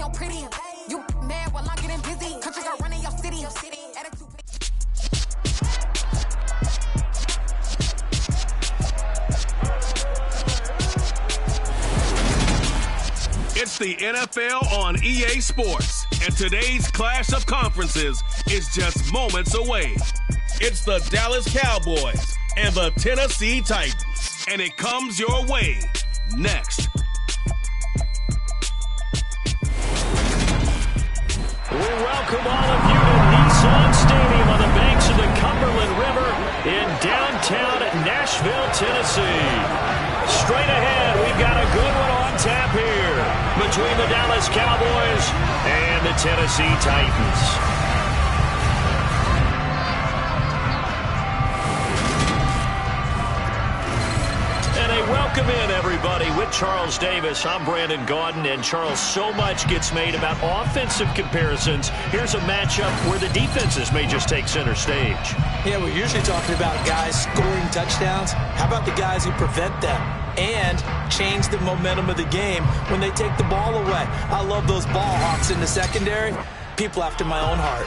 I'm pretty. You mad while I'm getting busy. Country girl running your city. Attitude. It's the NFL on EA Sports, and today's clash of conferences is just moments away. It's the Dallas Cowboys and the Tennessee Titans, and it comes your way next. We welcome all of you to Nissan Stadium on the banks of the Cumberland River in downtown Nashville, Tennessee. Straight ahead, we've got a good one on tap here between the Dallas Cowboys and the Tennessee Titans. Welcome in, everybody. With Charles Davis, I'm Brandon Gaudin, and Charles, so much gets made about offensive comparisons. Here's a matchup where the defenses may just take center stage. Yeah, we're usually talking about guys scoring touchdowns. How about the guys who prevent them and change the momentum of the game when they take the ball away? I love those ball hawks in the secondary. People after my own heart.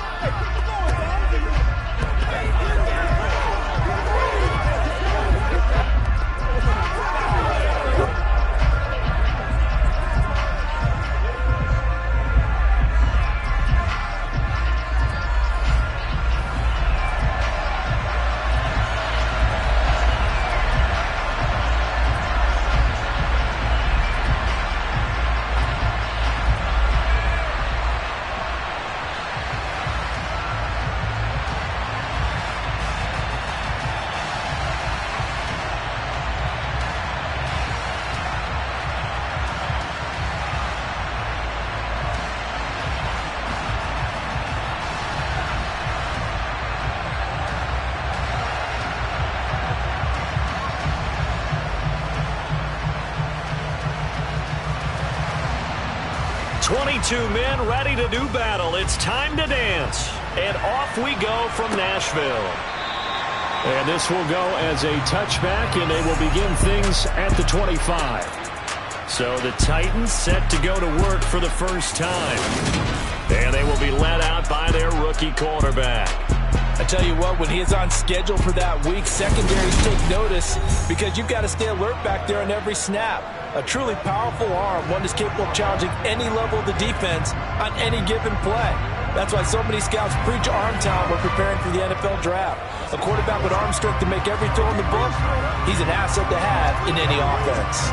22 men ready to do battle. It's time to dance. And off we go from Nashville. And this will go as a touchback, and they will begin things at the 25. So the Titans set to go to work for the first time. And they will be led out by their rookie quarterback. I tell you what, when he is on schedule for that week, secondaries take notice because you've got to stay alert back there on every snap. A truly powerful arm, one is capable of challenging any level of the defense on any given play. That's why so many scouts preach arm talent when preparing for the NFL draft. A quarterback with arm strength to make every throw in the book, he's an asset to have in any offense.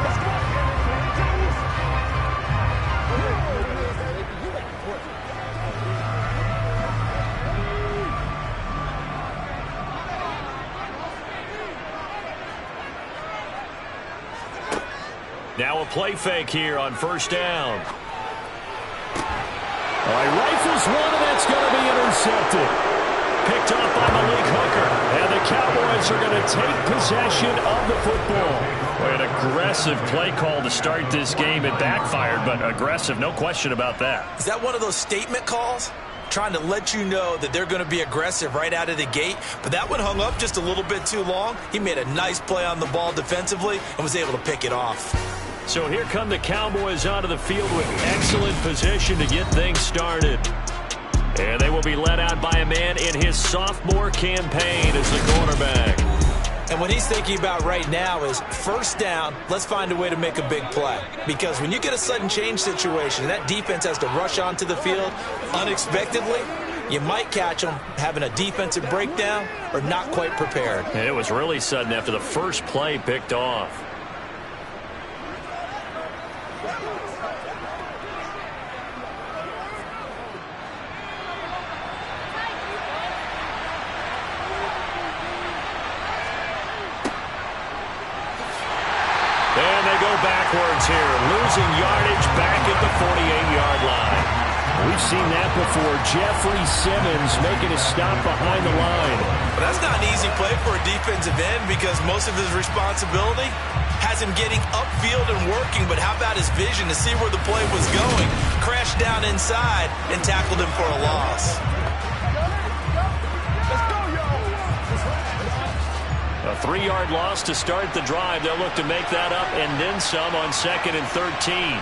Now a play fake here on first down. All right, rifles one, and that's going to be intercepted. Picked off by Malik Hooker. And the Cowboys are going to take possession of the football. An aggressive play call to start this game. It backfired, but aggressive, no question about that. Is that one of those statement calls? Trying to let you know that they're going to be aggressive right out of the gate. But that one hung up just a little bit too long. He made a nice play on the ball defensively and was able to pick it off. So here come the Cowboys onto the field with excellent position to get things started. And they will be led out by a man in his sophomore campaign as the quarterback. And what he's thinking about right now is first down, let's find a way to make a big play. Because when you get a sudden change situation, that defense has to rush onto the field unexpectedly, you might catch them having a defensive breakdown or not quite prepared. And it was really sudden after the first play picked off. Backwards here, losing yardage back at the 48-yard line. We've seen that before. Jeffrey Simmons making a stop behind the line. But that's not an easy play for a defensive end because most of his responsibility has him getting upfield and working, but how about his vision to see where the play was going? Crashed down inside and tackled him for a loss. A 3-yard loss to start the drive. They'll look to make that up and then some on 2nd and 13.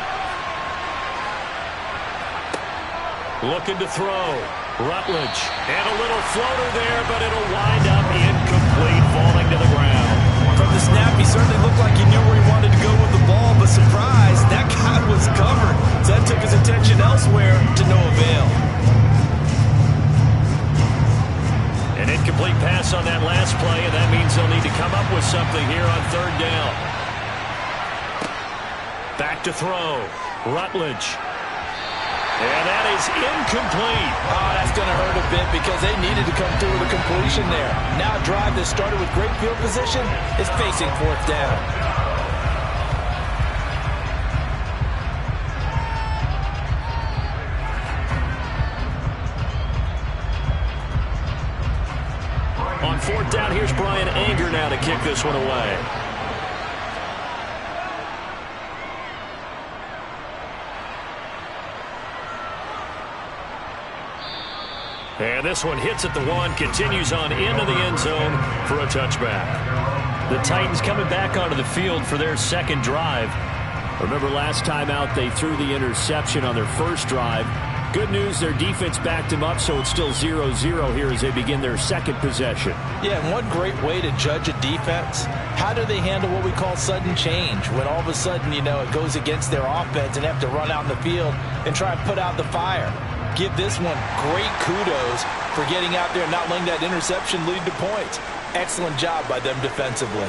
Looking to throw. Rutledge. And a little floater there, but it'll wind up incomplete, falling to the ground. From the snap, he certainly looked like he knew where he wanted to go with the ball, but surprise, that guy was covered. So that took his attention elsewhere to no avail. An incomplete pass on that last play, and that means they'll need to come up with something here on third down. Back to throw. Rutledge. And that is incomplete. Oh, that's going to hurt a bit because they needed to come through with a completion there. Now a drive that started with great field position is facing fourth down. On fourth down, here's Brian Anger now to kick this one away. And this one hits at the one, continues on into the end zone for a touchback. The Titans coming back onto the field for their second drive. Remember last time out they threw the interception on their first drive. Good news, their defense backed them up, so it's still 0-0 here as they begin their second possession. Yeah, and one great way to judge a defense, how do they handle what we call sudden change? When all of a sudden, you know, it goes against their offense and they have to run out in the field and try and put out the fire. Give this one great kudos for getting out there and not letting that interception lead to points. Excellent job by them defensively.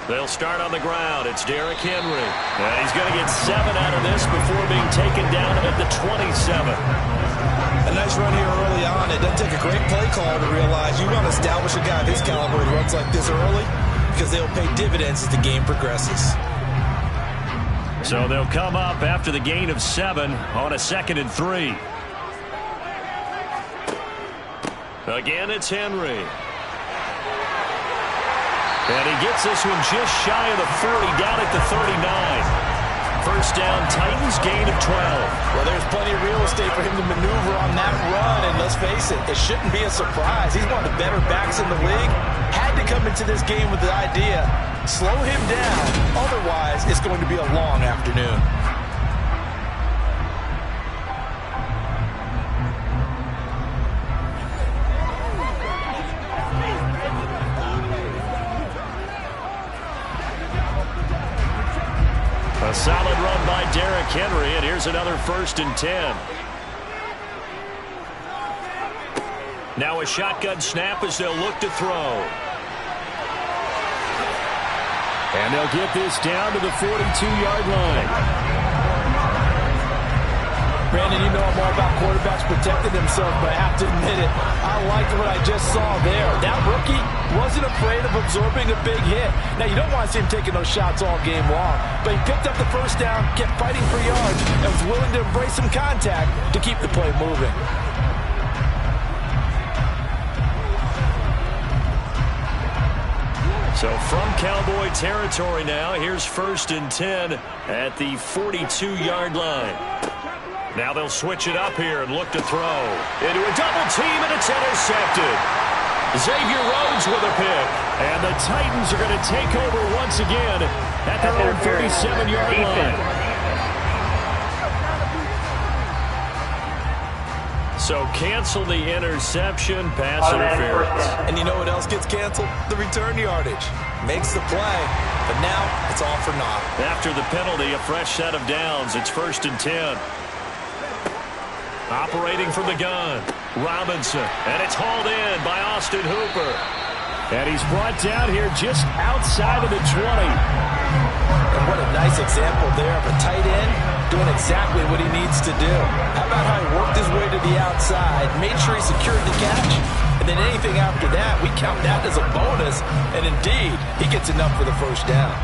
They'll start on the ground. It's Derrick Henry. And he's going to get 7 out of this before being taken down at the 27. A nice run here early on. It doesn't take a great play caller to realize you want to establish a guy of his caliber who runs like this early because they'll pay dividends as the game progresses. So they'll come up after the gain of 7 on a 2nd and 3. Again, it's Henry. And he gets this one just shy of the 40, down at the 39. First down, Titans, gain of 12. Well, there's plenty of real estate for him to maneuver on that run, and let's face it, it shouldn't be a surprise. He's one of the better backs in the league. Had to come into this game with the idea, slow him down, otherwise it's going to be a long afternoon. A solid run by Derrick Henry, and here's another 1st and 10. Now a shotgun snap as they'll look to throw. And they'll get this down to the 42-yard line. Brandon, you know I'm all about quarterbacks protecting themselves, but I have to admit it, I liked what I just saw there. That rookie wasn't afraid of absorbing a big hit. Now, you don't want to see him taking those shots all game long, but he picked up the first down, kept fighting for yards, and was willing to embrace some contact to keep the play moving. So from Cowboy territory now, here's 1st and 10 at the 42-yard line. Now they'll switch it up here and look to throw. Into a double team, and it's intercepted. Xavier Rhodes with a pick. And the Titans are going to take over once again at their own 37-yard line. So cancel the interception, pass interference. And you know what else gets canceled? The return yardage. Makes the play, but now it's all for naught. After the penalty, a fresh set of downs. It's 1st and 10. Operating from the gun, Robinson, and it's hauled in by Austin Hooper. And he's brought down here just outside of the 20. And what a nice example there of a tight end doing exactly what he needs to do. How about how he worked his way to the outside, made sure he secured the catch, and then anything after that, we count that as a bonus. And indeed, he gets enough for the first down.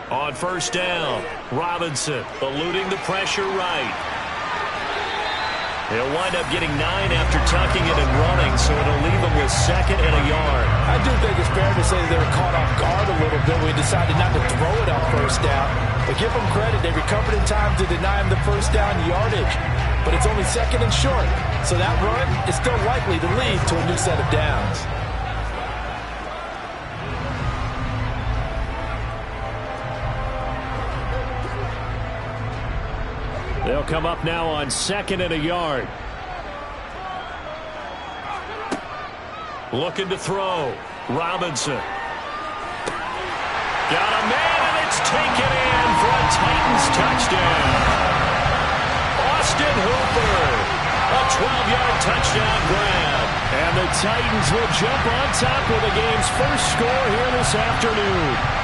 On first down, Robinson eluding the pressure right. He'll wind up getting 9 after tucking it and running, so it'll leave him with 2nd and a yard. I do think it's fair to say they were caught off guard a little bit when he decided not to throw it on 1st down. But give them credit, they recovered in time to deny him the 1st down yardage. But it's only 2nd and short, so that run is still likely to lead to a new set of downs. They'll come up now on 2nd and a yard. Looking to throw. Robinson. Got a man, and it's taken in for a Titans touchdown. Austin Hooper. A 12-yard touchdown grab. And the Titans will jump on top with the game's first score here this afternoon.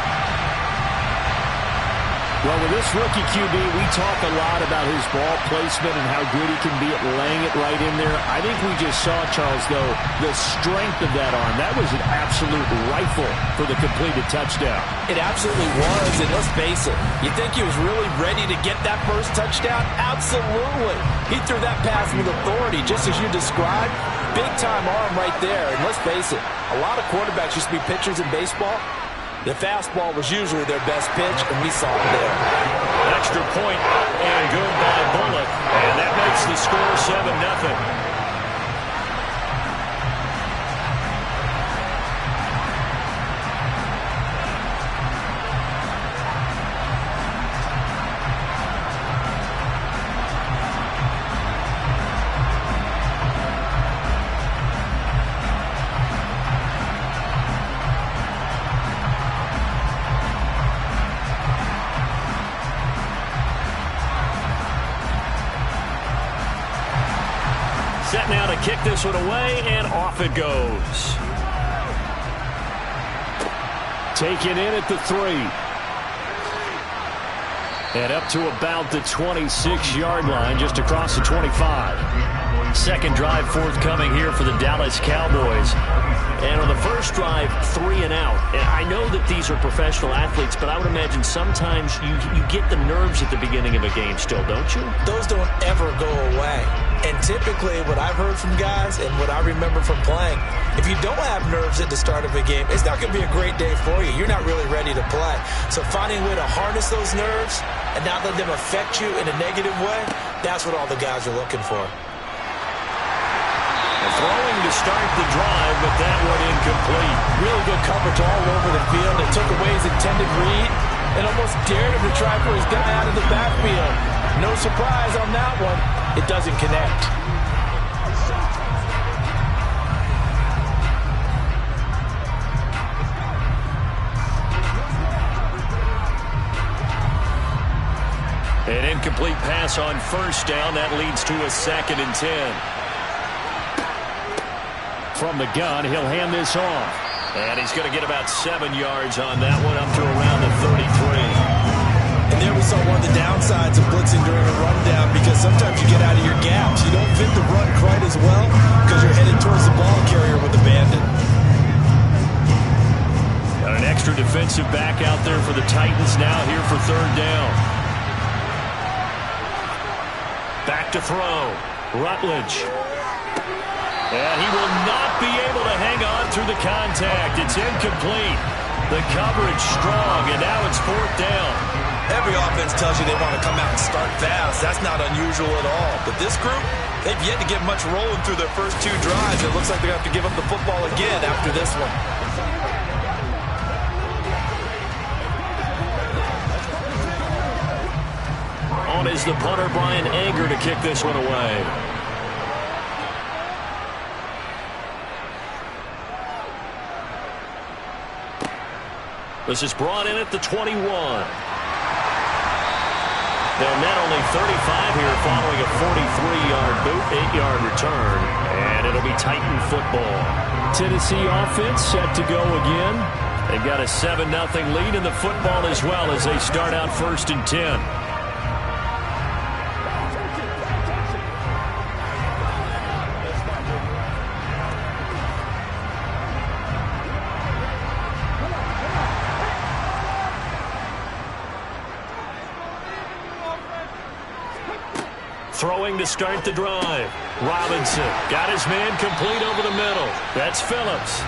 Well, with this rookie QB, we talk a lot about his ball placement and how good he can be at laying it right in there. I think we just saw, Charles, though, the strength of that arm. That was an absolute rifle for the completed touchdown. It absolutely was, and let's face it, you think he was really ready to get that first touchdown? Absolutely. He threw that pass with authority, just as you described. Big-time arm right there, and let's face it, a lot of quarterbacks used to be pitchers in baseball. The fastball was usually their best pitch, and we saw it there. Extra point and good by Bullock. And that makes the score 7-0. Set now to kick this one away, and off it goes. Taken in at the 3. And up to about the 26-yard line, just across the 25. Second drive forthcoming here for the Dallas Cowboys. And on the first drive, 3 and out. And I know that these are professional athletes, but I would imagine sometimes you get the nerves at the beginning of a game still, don't you? Those don't ever go away. And typically what I've heard from guys and what I remember from playing, if you don't have nerves at the start of a game, it's not going to be a great day for you. You're not really ready to play. So finding a way to harness those nerves and not let them affect you in a negative way, that's what all the guys are looking for. Throwing to start the drive, but that one incomplete. Really good coverage all over the field. It took away his intended read and almost dared him to try for his guy out of the backfield. No surprise on that one. It doesn't connect. An incomplete pass on first down. That leads to a 2nd and 10. From the gun, he'll hand this off. And he's going to get about 7 yards on that one, up to around the 33. And there we saw one of the downsides of blitzing during a rundown, because sometimes you get out of your gaps. You don't fit the run quite as well because you're headed towards the ball carrier with a bandit. Got an extra defensive back out there for the Titans now here for 3rd down. Back to throw. Rutledge. And he will not be able to hang on through the contact. It's incomplete. The coverage strong, and now it's 4th down. Every offense tells you they want to come out and start fast. That's not unusual at all. But this group, they've yet to get much rolling through their first 2 drives. It looks like they're going to have to give up the football again after this one. On is the punter, Brian Anger, to kick this one away. This is brought in at the 21. They'll net only 35 here following a 43-yard boot, 8-yard return, and it'll be Titan football. Tennessee offense set to go again. They've got a 7-0 lead in the football as well as they start out 1st and 10. throwing to start the drive. Robinson got his man complete over the middle. That's Phillips.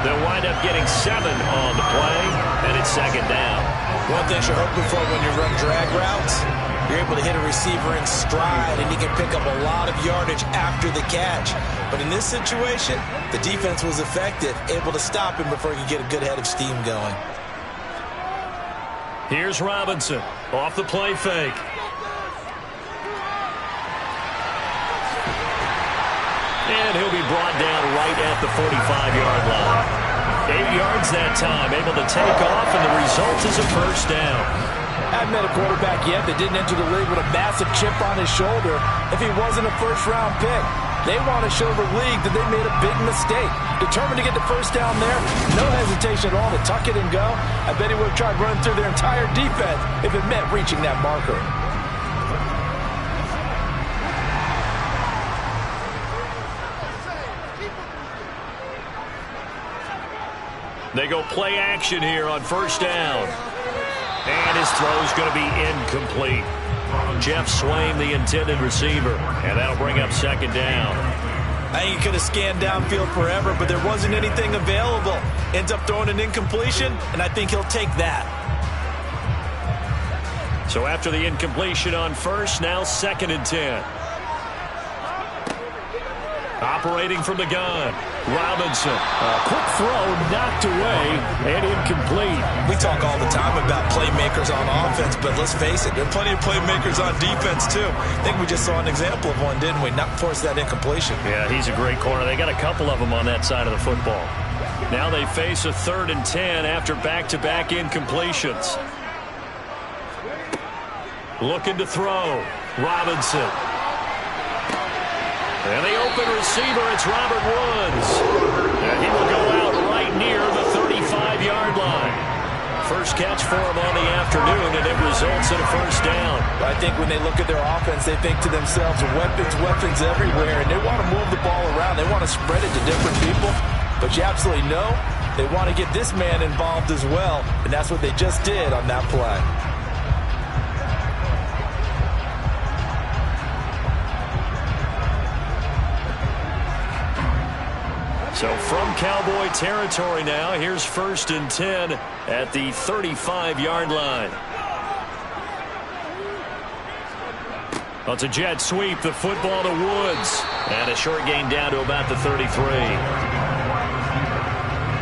They'll wind up getting 7 on the play, and it's second down. One thing you're hoping for when you run drag routes, you're able to hit a receiver in stride, and he can pick up a lot of yardage after the catch. But in this situation, the defense was effective, able to stop him before he could get a good head of steam going. Here's Robinson off the play fake. And he'll be brought down right at the 45-yard line. 8 yards that time, able to take off, and the result is a first down. I haven't met a quarterback yet that didn't enter the league with a massive chip on his shoulder if he wasn't a first-round pick. They want to show the league that they made a big mistake. Determined to get the first down there, no hesitation at all to tuck it and go. I bet he would have tried running through their entire defense if it meant reaching that marker. They go play action here on first down. And his throw's going to be incomplete. Jeff Swain, the intended receiver, and that'll bring up second down. I think he could have scanned downfield forever, but there wasn't anything available. Ends up throwing an incompletion, and I think he'll take that. So after the incompletion on first, now 2nd and 10. Operating from the gun, Robinson. A quick throw knocked away and incomplete. We talk all the time about playmakers on offense, but let's face it, there are plenty of playmakers on defense too. I think we just saw an example of one, didn't we? Not force that incompletion. Yeah, he's a great corner. They got a couple of them on that side of the football. Now they face a 3rd and 10 after back-to-back incompletions. Looking to throw, Robinson. And the open receiver, it's Robert Woods. And he will go out right near the 35-yard line. First catch for him on the afternoon, and it results in a first down. I think when they look at their offense, they think to themselves, weapons everywhere, and they want to move the ball around. They want to spread it to different people. But you absolutely know they want to get this man involved as well, and that's what they just did on that play. So from Cowboy territory now, here's 1st and 10 at the 35-yard line. Well, it's a jet sweep, the football to Woods. And a short gain down to about the 33.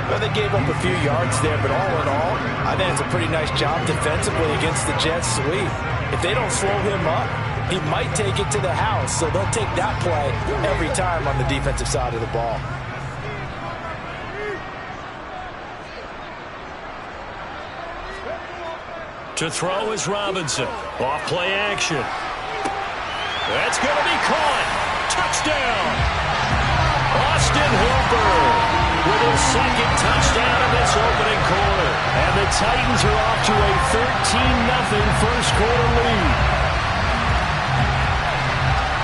Well, they gave up a few yards there, but all in all, I think it's a pretty nice job defensively against the jet sweep. If they don't slow him up, he might take it to the house, so they'll take that play every time on the defensive side of the ball. To throw is Robinson. Off play action. That's going to be caught. Touchdown. Austin Hooper with his 2nd touchdown in this opening quarter. And the Titans are off to a 13-0 first quarter lead.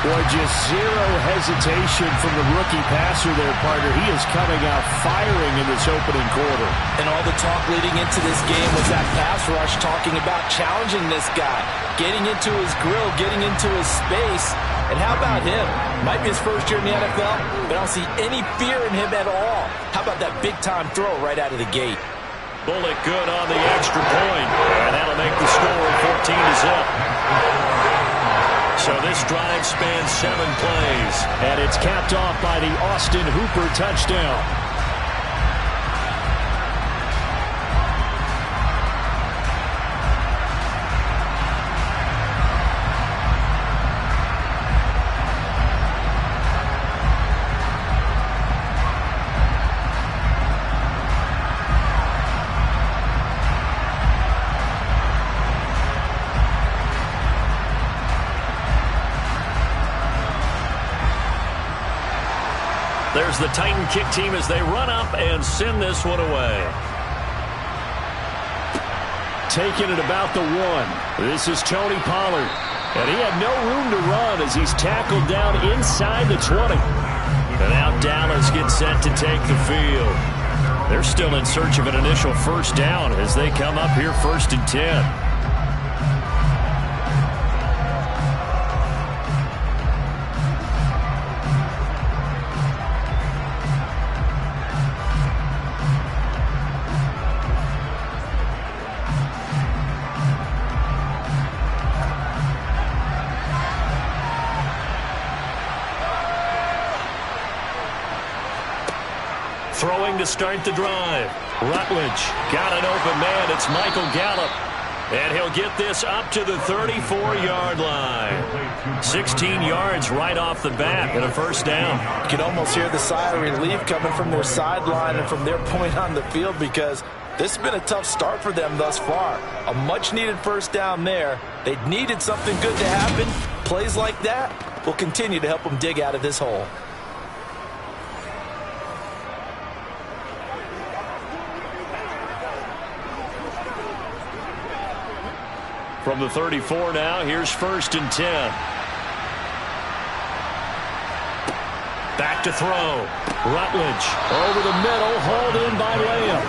Boy, just zero hesitation from the rookie passer there, partner. He is coming out firing in this opening quarter. And all the talk leading into this game was that pass rush, talking about challenging this guy, getting into his grill, getting into his space. And how about him? Might be his first year in the NFL, but I don't see any fear in him at all. How about that big-time throw right out of the gate? Bullet good on the extra point, and that'll make the score 14-0. So this drive spans 7 plays, and it's capped off by the Austin Hooper touchdown. There's the Titan kick team as they run up and send this one away. Taking it about the 1. This is Tony Pollard. And he had no room to run as he's tackled down inside the 20. And now Dallas gets set to take the field. They're still in search of an initial first down as they come up here 1st and 10. Throwing to start the drive. Rutledge got an open man. It's Michael Gallup. And he'll get this up to the 34-yard line. 16 yards right off the bat and a first down. You can almost hear the sigh of relief coming from their sideline and from their point on the field, because this has been a tough start for them thus far. A much-needed first down there. They needed something good to happen. Plays like that will continue to help them dig out of this hole. From the 34 now, here's 1st and 10. Back to throw. Rutledge over the middle, hauled in by Lamb.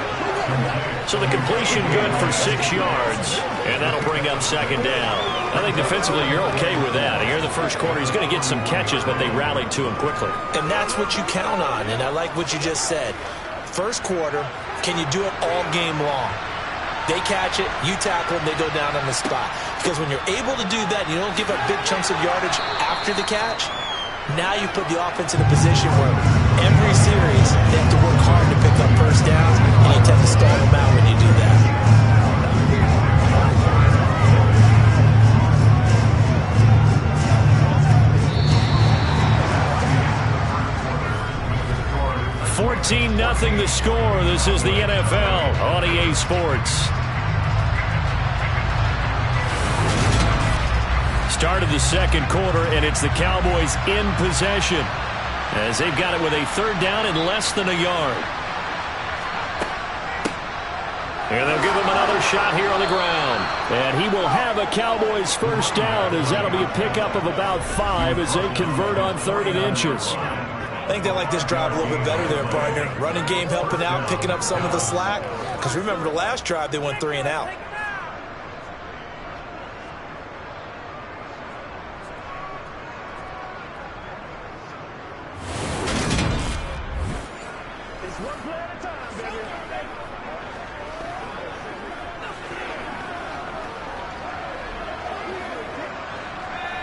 So the completion good for 6 yards, and that'll bring up 2nd down. I think defensively you're okay with that. Here in the first quarter, he's going to get some catches, but they rallied to him quickly. And that's what you count on, and I like what you just said. First quarter, can you do it all game long? They catch it, you tackle them, they go down on the spot. Because when you're able to do that, you don't give up big chunks of yardage after the catch, now you put the offense in a position where every series they have to work hard to pick up first downs, and you tend to stall them out when you do that. $14-0 the score. This is the NFL on EA Sports. Start of the second quarter, and it's the Cowboys in possession as they've got it with a 3rd down and less than a yard. And they'll give him another shot here on the ground. And he will have a Cowboys first down, as that'll be a pickup of about 5 as they convert on 3rd and inches. I think they like this drive a little bit better there, partner. Running game helping out, picking up some of the slack. Because remember, the last drive they went 3 and out.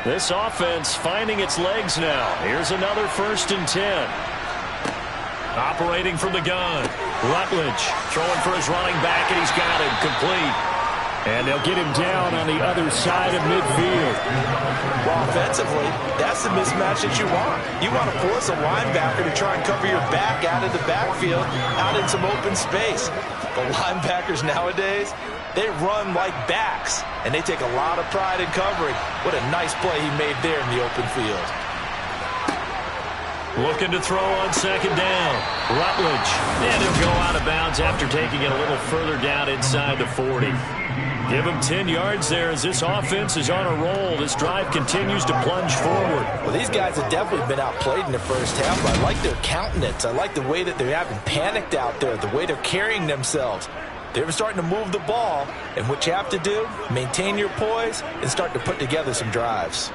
This offense finding its legs now. Here's another 1st and 10. Operating from the gun. Rutledge throwing for his running back, and he's got him complete. And they'll get him down on the other side of midfield. Well, offensively, that's the mismatch that you want. You want to force a linebacker to try and cover your back out of the backfield, out in some open space. The linebackers nowadays, they run like backs, and they take a lot of pride in covering. What a nice play he made there in the open field. Looking to throw on 2nd down. Rutledge. And he'll go out of bounds after taking it a little further down inside the 40. Give him 10 yards there as this offense is on a roll. This drive continues to plunge forward. Well, these guys have definitely been outplayed in the first half. I like their countenance. I like the way that they haven't panicked out there, the way they're carrying themselves. They're starting to move the ball, and what you have to do, maintain your poise and start to put together some drives.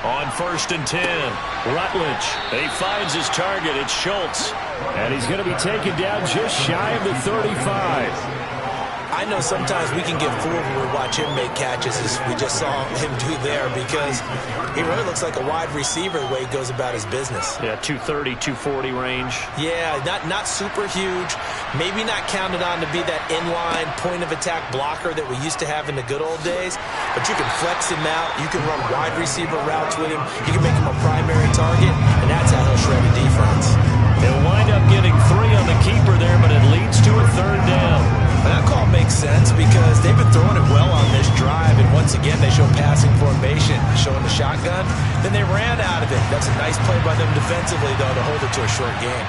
On 1st and 10, Rutledge. He finds his target. It's Schultz. And he's going to be taken down just shy of the 35. I know sometimes we can get fooled when we watch him make catches, as we just saw him do there, because he really looks like a wide receiver the way he goes about his business. Yeah, 230, 240 range. Yeah, not super huge. Maybe not counted on to be that inline point-of-attack blocker that we used to have in the good old days, but you can flex him out. You can run wide receiver routes with him. You can make him a primary target, and that's how he'll shred a defense. They'll wind up getting 3 on the keeper there, but it leads to a 3rd down. And that call makes sense because they've been throwing it well on this drive, and once again they show passing formation, showing the shotgun. Then they ran out of it. That's a nice play by them defensively, though, to hold it to a short game.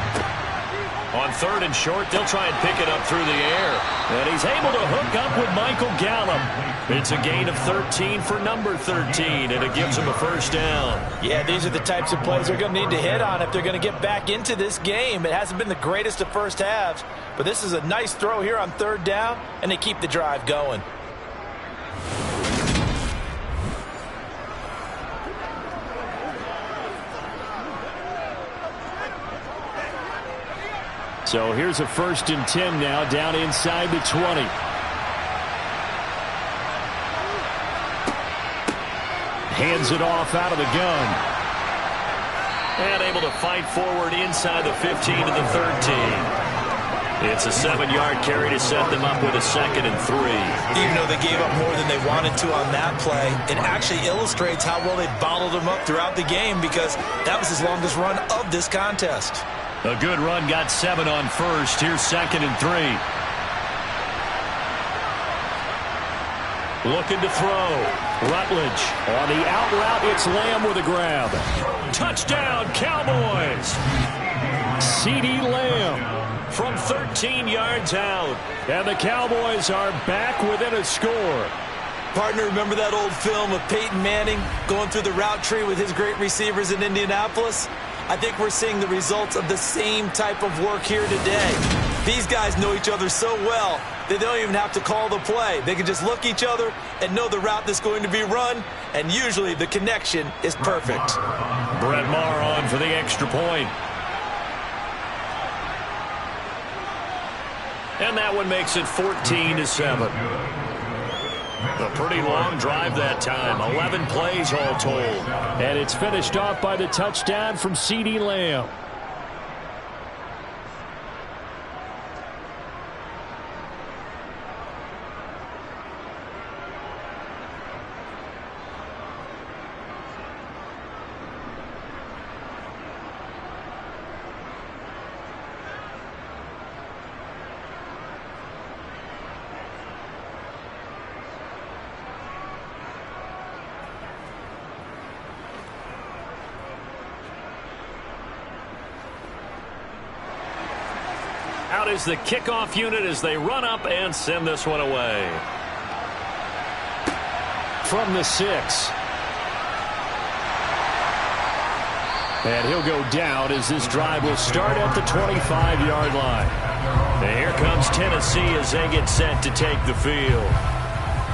On 3rd and short, they'll try and pick it up through the air. And he's able to hook up with Michael Gallup. It's a gain of 13 for number 13, and it gives him a first down. Yeah, these are the types of plays they're going to need to hit on if they're going to get back into this game. It hasn't been the greatest of first halves, but this is a nice throw here on 3rd down, and they keep the drive going. So here's a 1st and 10 now, down inside the 20. Hands it off out of the gun. And able to fight forward inside the 15 to the 13. It's a 7-yard carry to set them up with a 2nd and 3. Even though they gave up more than they wanted to on that play, it actually illustrates how well they bottled them up throughout the game because that was his longest run of this contest. A good run got 7 on first. Here's 2nd and 3. Looking to throw. Rutledge on the out route. It's Lamb with a grab. Touchdown, Cowboys. CeeDee Lamb from 13 yards out. And the Cowboys are back within a score. Partner, remember that old film of Peyton Manning going through the route tree with his great receivers in Indianapolis? I think we're seeing the results of the same type of work here today. These guys know each other so well that they don't even have to call the play. They can just look each other and know the route that's going to be run, and usually the connection is perfect. Brett Maher on for the extra point. And that one makes it 14-7. A pretty long drive that time. 11 plays all told. And it's finished off by the touchdown from CeeDee Lamb. Out is the kickoff unit as they run up and send this one away. From the 6. And he'll go down as this drive will start at the 25-yard line. And here comes Tennessee as they get set to take the field.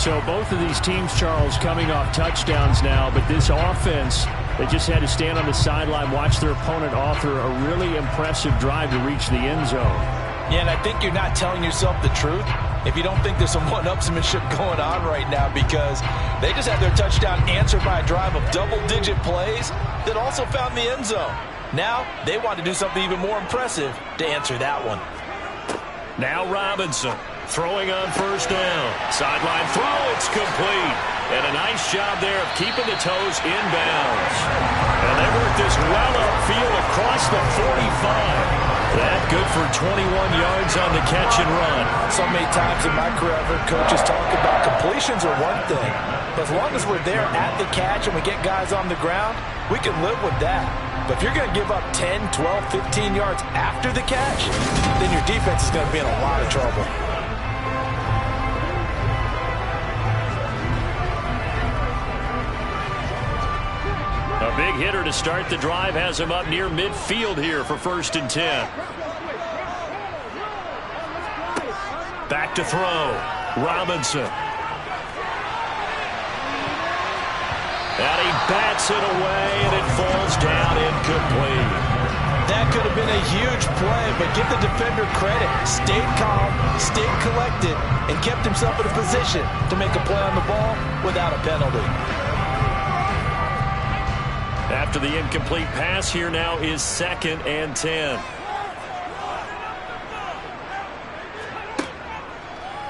So both of these teams, Charles, coming off touchdowns now, but this offense, they just had to stand on the sideline, watch their opponent author a really impressive drive to reach the end zone. Yeah, and I think you're not telling yourself the truth if you don't think there's some one-upsmanship going on right now, because they just had their touchdown answered by a drive of double-digit plays that also found the end zone. Now they want to do something even more impressive to answer that one. Now Robinson throwing on first down. Sideline throw, it's complete. And a nice job there of keeping the toes inbounds. And they work this well upfield across the 45. That good for 21 yards on the catch and run. So many times in my career I've heard coaches talk about completions are one thing. But as long as we're there at the catch and we get guys on the ground, we can live with that. But if you're going to give up 10, 12, 15 yards after the catch, then your defense is going to be in a lot of trouble. A big hitter to start the drive has him up near midfield here for 1st and 10. Back to throw. Robinson. And he bats it away, and it falls down incomplete. That could have been a huge play, but give the defender credit. Stayed calm, stayed collected, and kept himself in a position to make a play on the ball without a penalty. After the incomplete pass, here now is 2nd and 10.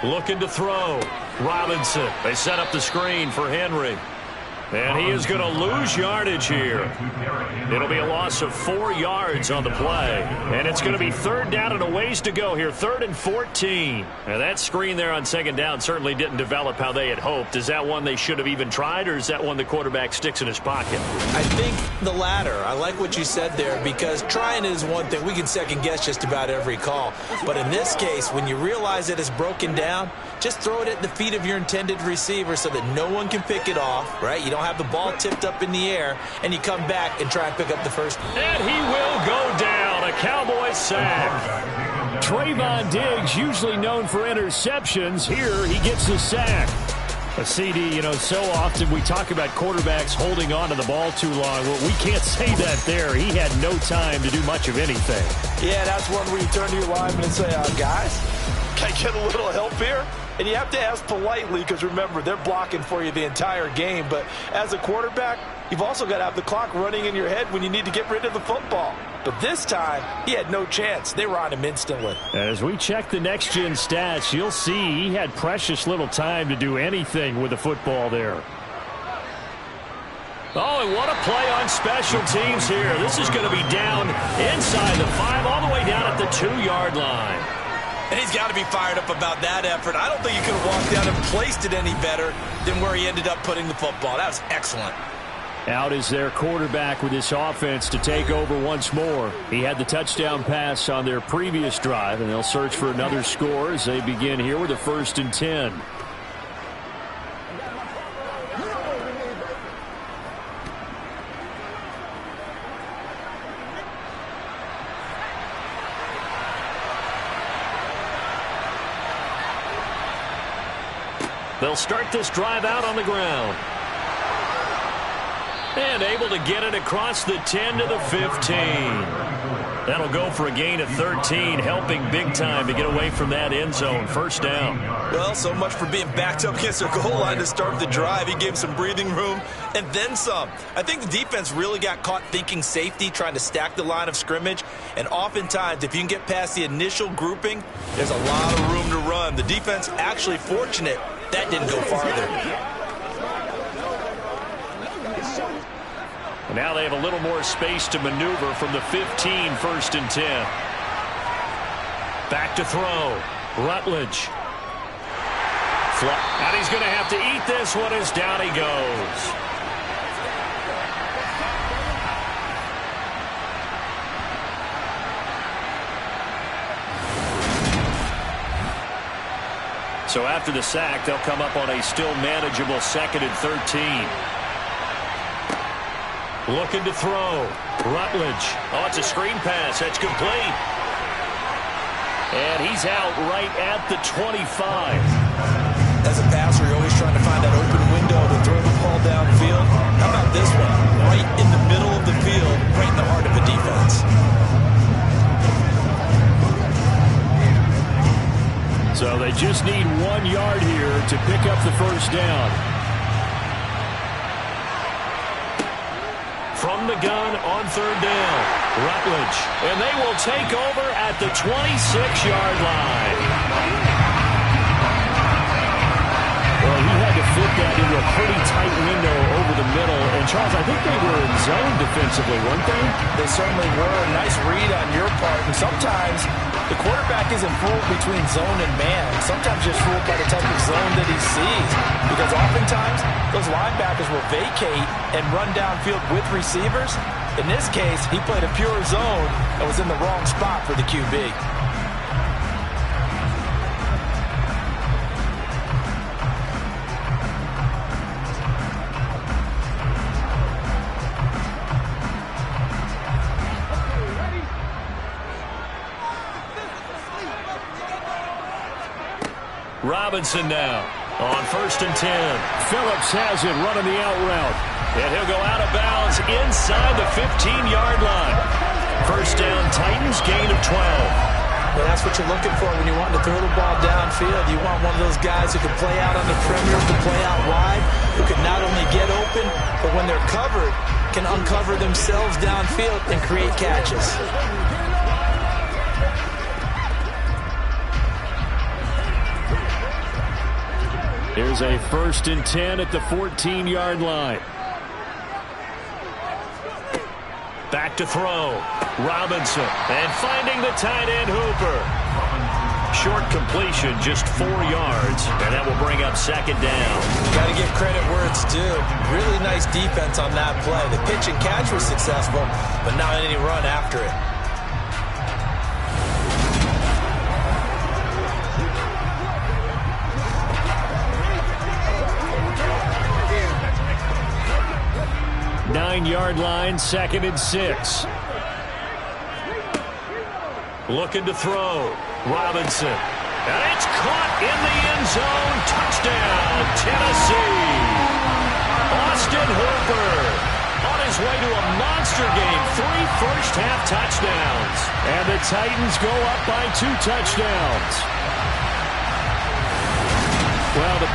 Looking to throw. Robinson. They set up the screen for Henry. And he is going to lose yardage here. It'll be a loss of 4 yards on the play. And it's going to be 3rd down and a ways to go here. 3rd and 14. And that screen there on 2nd down certainly didn't develop how they had hoped. Is that one they should have even tried, or is that one the quarterback sticks in his pocket? I think the latter. I like what you said there, because trying is one thing. We can second guess just about every call. But in this case, when you realize that it's broken down, just throw it at the feet of your intended receiver so that no one can pick it off, right? You don't have the ball tipped up in the air, and you come back and try and pick up the first. And he will go down. A Cowboys sack. Trayvon Diggs, usually known for interceptions. Here he gets the sack. A CD, so often we talk about quarterbacks holding on to the ball too long. Well, we can't say that there. He had no time to do much of anything. Yeah, that's one where you turn to your lineman and say, guys, can I get a little help here? And you have to ask politely because, remember, they're blocking for you the entire game. But as a quarterback, you've also got to have the clock running in your head when you need to get rid of the football. But this time, he had no chance. They were on him instantly. As we check the next-gen stats, you'll see he had precious little time to do anything with the football there. Oh, and what a play on special teams here. This is going to be down inside the 5, all the way down at the 2-yard line. And he's got to be fired up about that effort. I don't think he could have walked down and placed it any better than where he ended up putting the football. That was excellent. Out is their quarterback with this offense to take over once more. He had the touchdown pass on their previous drive, and they'll search for another score as they begin here with a 1st and 10. They'll start this drive out on the ground. And able to get it across the 10 to the 15. That'll go for a gain of 13, helping big time to get away from that end zone. 1st down. Well, so much for being backed up against their goal line to start the drive. He gave some breathing room and then some. I think the defense really got caught thinking safety, trying to stack the line of scrimmage. And oftentimes, if you can get past the initial grouping, there's a lot of room to run. The defense actually fortunate that didn't go farther. Now they have a little more space to maneuver from the 15, 1st and 10. Back to throw. Rutledge. And he's going to have to eat this one as down he goes. So after the sack, they'll come up on a still manageable 2nd and 13. Looking to throw. Rutledge. Oh, it's a screen pass. That's complete. And he's out right at the 25. As a passer, you're always trying to find that open window to throw the ball downfield. How about this one? Right in the middle of the field, right in the heart of the defense. So they just need 1 yard here to pick up the 1st down. From the gun on 3rd down, Rutledge. And they will take over at the 26-yard line. Well, he had to fit that into a pretty tight window over the middle. And, Charles, I think they were in zone defensively, weren't they? They certainly were. Nice read on your part. And sometimes the quarterback isn't fooled between zone and man. Sometimes just fooled by the type of zone that he sees. Because oftentimes, those linebackers will vacate and run downfield with receivers. In this case, he played a pure zone and was in the wrong spot for the QB. Robinson now on 1st and 10. Phillips has it running the out route. And he'll go out of bounds inside the 15-yard line. 1st down, Titans, gain of 12. Well, that's what you're looking for when you want to throw the ball downfield. You want one of those guys who can play out on the perimeter, to play out wide, who can not only get open, but when they're covered, can uncover themselves downfield and create catches. Here's a 1st and 10 at the 14-yard line. Back to throw. Robinson. And finding the tight end, Hooper. Short completion, just 4 yards. And that will bring up 2nd down. Got to give credit where it's due. Really nice defense on that play. The pitch and catch was successful, but not any run after it. Nine-yard line, 2nd and 6. Looking to throw. Robinson. And it's caught in the end zone. Touchdown, Tennessee. Austin Hooper on his way to a monster game. 3 first-half touchdowns. And the Titans go up by 2 touchdowns.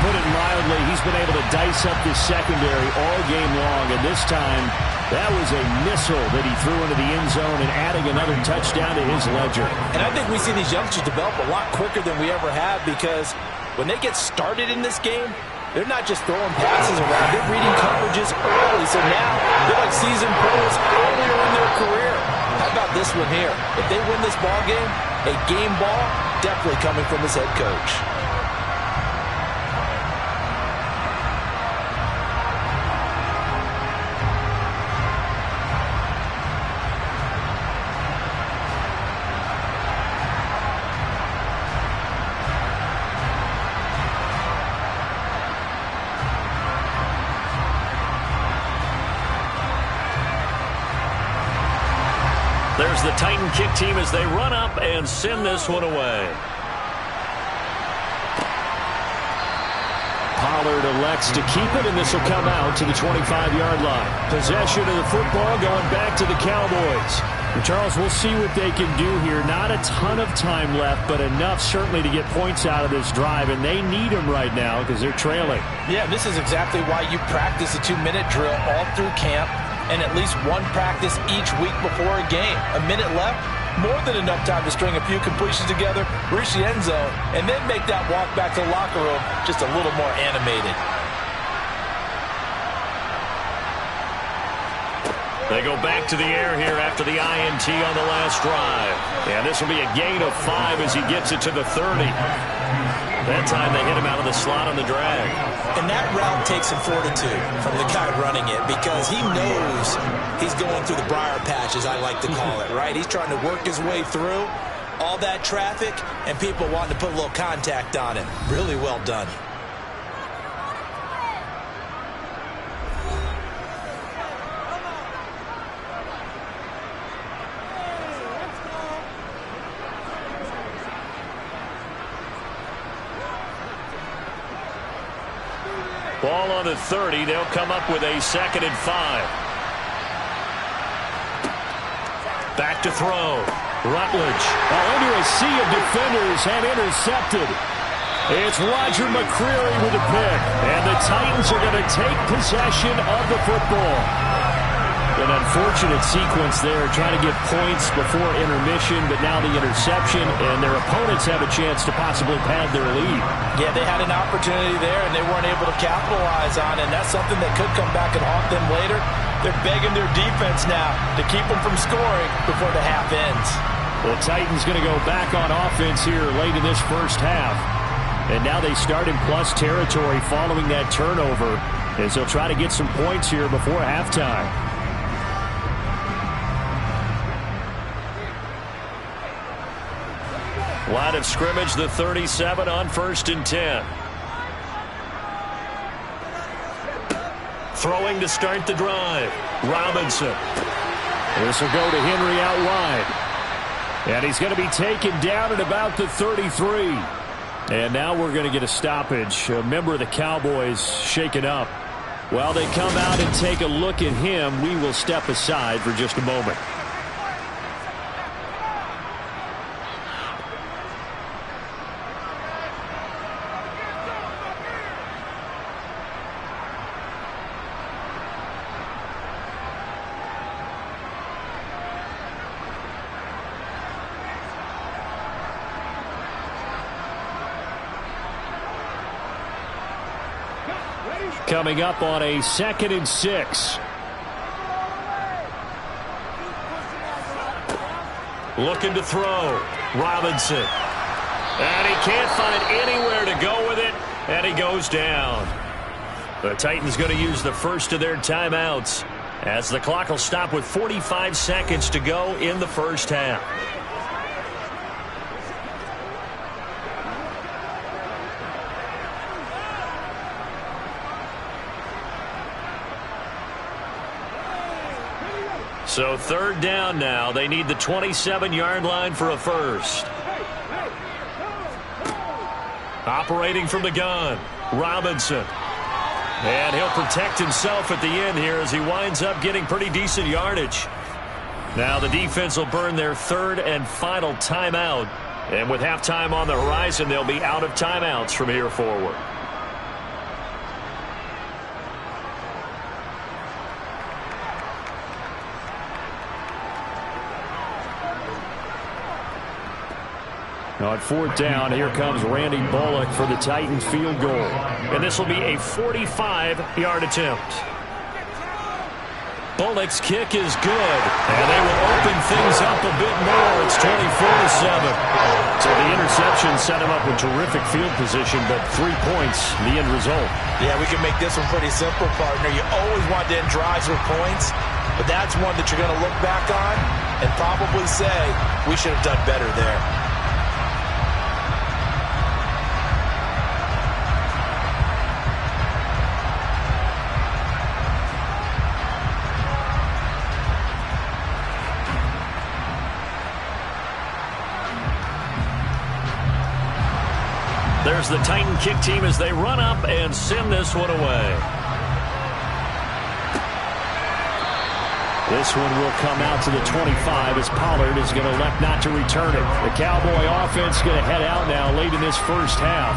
put it mildly, he's been able to dice up this secondary all game long, and this time that was a missile that he threw into the end zone and adding another touchdown to his ledger. And I think we see these youngsters develop a lot quicker than we ever have, because when they get started in this game, they're not just throwing passes around. They're reading coverages early, so now they're like seasoned pros earlier in their career. How about this one here? If they win this ball game, a game ball definitely coming from his head coach. There's the Titan kick team as they run up and send this one away. Pollard elects to keep it, and this will come out to the 25-yard line. Possession of the football going back to the Cowboys. And Charles, we'll see what they can do here. Not a ton of time left, but enough certainly to get points out of this drive, and they need them right now because they're trailing. Yeah, this is exactly why you practice a 2-minute drill all through camp, and at least one practice each week before a game. A minute left, more than enough time to string a few completions together, reach the end zone, and then make that walk back to the locker room just a little more animated. They go back to the air here after the INT on the last drive. And this will be a gain of 5 as he gets it to the 30. That time they hit him out of the slot on the drag. And that route takes some fortitude from the guy running it, because he knows he's going through the briar patch, as I like to call it, right? He's trying to work his way through all that traffic and people wanting to put a little contact on him. Really well done. Ball on the 30. They'll come up with a 2nd and 5. Back to throw. Rutledge. Under a sea of defenders and intercepted. It's Roger McCreary with a pick. And the Titans are going to take possession of the football. An unfortunate sequence there, trying to get points before intermission, but now the interception, and their opponents have a chance to possibly pad their lead. Yeah, they had an opportunity there, and they weren't able to capitalize on it, and that's something that could come back and haunt them later. They're begging their defense now to keep them from scoring before the half ends. Well, Titans going to go back on offense here late in this first half. And now they start in plus territory following that turnover, as they'll try to get some points here before halftime. Line of scrimmage, the 37 on 1st and 10. Throwing to start the drive. Robinson. This will go to Henry out wide. And he's going to be taken down at about the 33. And now we're going to get a stoppage. A member of the Cowboys shaken up. While they come out and take a look at him, we will step aside for just a moment. Coming up on a 2nd and 6. Looking to throw. Robinson. And he can't find anywhere to go with it. And he goes down. The Titans going to use the first of their timeouts, as the clock will stop with 45 seconds to go in the first half. So 3rd down now. They need the 27-yard line for a first. Operating from the gun, Robinson. And he'll protect himself at the end here as he winds up getting pretty decent yardage. Now the defense will burn their 3rd and final timeout. And with halftime on the horizon, they'll be out of timeouts from here forward. Now on 4th down, here comes Randy Bullock for the Titans field goal. And this will be a 45-yard attempt. Bullock's kick is good, and they will open things up a bit more. It's 24-7. So the interception set him up with terrific field position, but 3 points, the end result. Yeah, we can make this one pretty simple, partner. You always want to end drives with points, but that's one that you're going to look back on and probably say, we should have done better there. There's the Titan kick team as they run up and send this one away. This one will come out to the 25 as Pollard is going to elect not to return it. The Cowboy offense going to head out now late in this first half.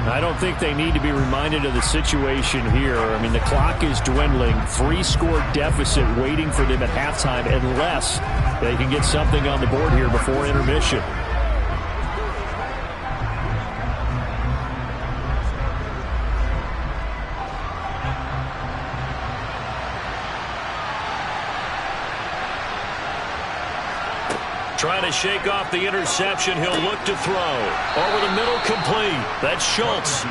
I don't think they need to be reminded of the situation here. I mean, the clock is dwindling. 3-score deficit waiting for them at halftime unless they can get something on the board here before intermission. Trying to shake off the interception. He'll look to throw. Over the middle, complete. That's Schultz.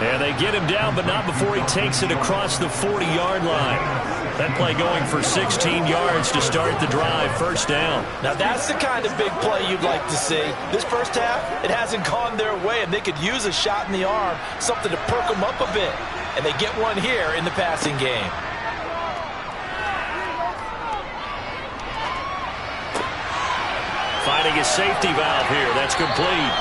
And they get him down, but not before he takes it across the 40-yard line. That play going for 16 yards to start the drive. First down. Now that's the kind of big play you'd like to see. This first half, it hasn't gone their way, and they could use a shot in the arm, something to perk them up a bit. And they get one here in the passing game. Finding his safety valve here. That's complete.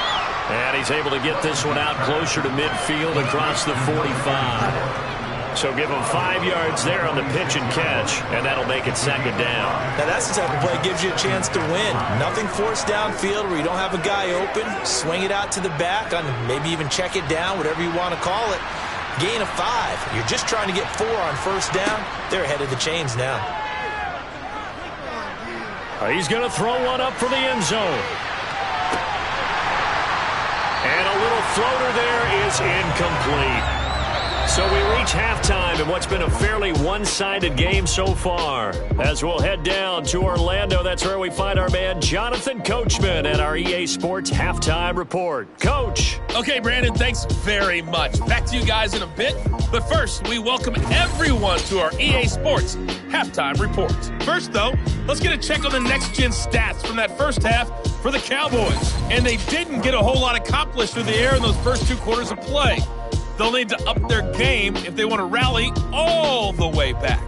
And he's able to get this one out closer to midfield across the 45. So give him 5 yards there on the pitch and catch, and that'll make it second down. Now that's the type of play that gives you a chance to win. Nothing forced downfield where you don't have a guy open. Swing it out to the back, on maybe even check it down, whatever you want to call it. Gain of 5. You're just trying to get 4 on first down. They're ahead of the chains now. He's going to throw one up for the end zone. And a little floater there is incomplete. So we reach halftime in what's been a fairly one-sided game so far. As we'll head down to Orlando, that's where we find our man Jonathan Coachman at our EA Sports Halftime Report. Coach. Okay, Brandon, thanks very much. Back to you guys in a bit. But first, we welcome everyone to our EA Sports Halftime Report. First, though, let's get a check on the next-gen stats from that first half for the Cowboys. And they didn't get a whole lot accomplished through the air in those first 2 quarters of play. They'll need to up their game if they want to rally all the way back.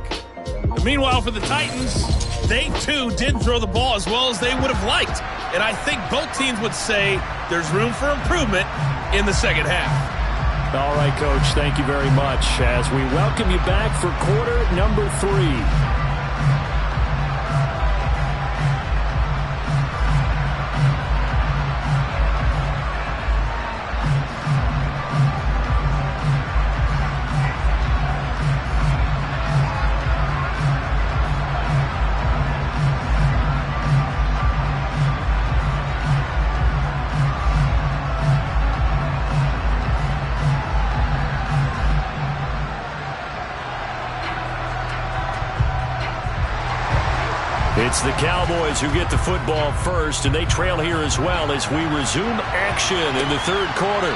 And meanwhile, for the Titans, they too didn't throw the ball as well as they would have liked. And I think both teams would say there's room for improvement in the second half. All right, Coach, thank you very much as we welcome you back for quarter number 3. It's the Cowboys who get the football first, and they trail here as well as we resume action in the third quarter.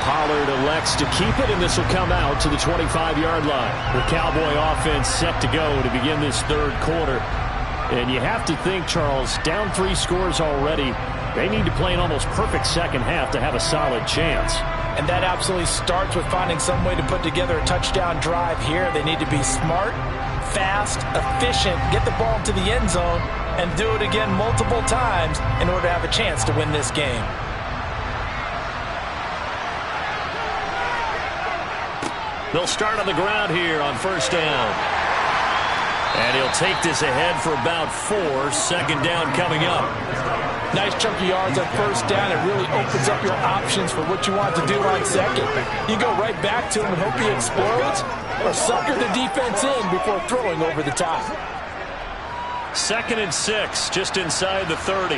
Pollard elects to keep it, and this will come out to the 25-yard line. The Cowboy offense set to go to begin this third quarter. And you have to think, Charles, down 3 scores already. They need to play an almost perfect second half to have a solid chance. And that absolutely starts with finding some way to put together a touchdown drive here. They need to be smart, fast, efficient, get the ball to the end zone, and do it again multiple times in order to have a chance to win this game. They'll start on the ground here on first down. And he'll take this ahead for about 4. Second down coming up. Nice chunk of yards on first down. It really opens up your options for what you want to do on second. You go right back to him and hope he explodes, or sucker the defense in before throwing over the top. 2nd and 6, just inside the 30.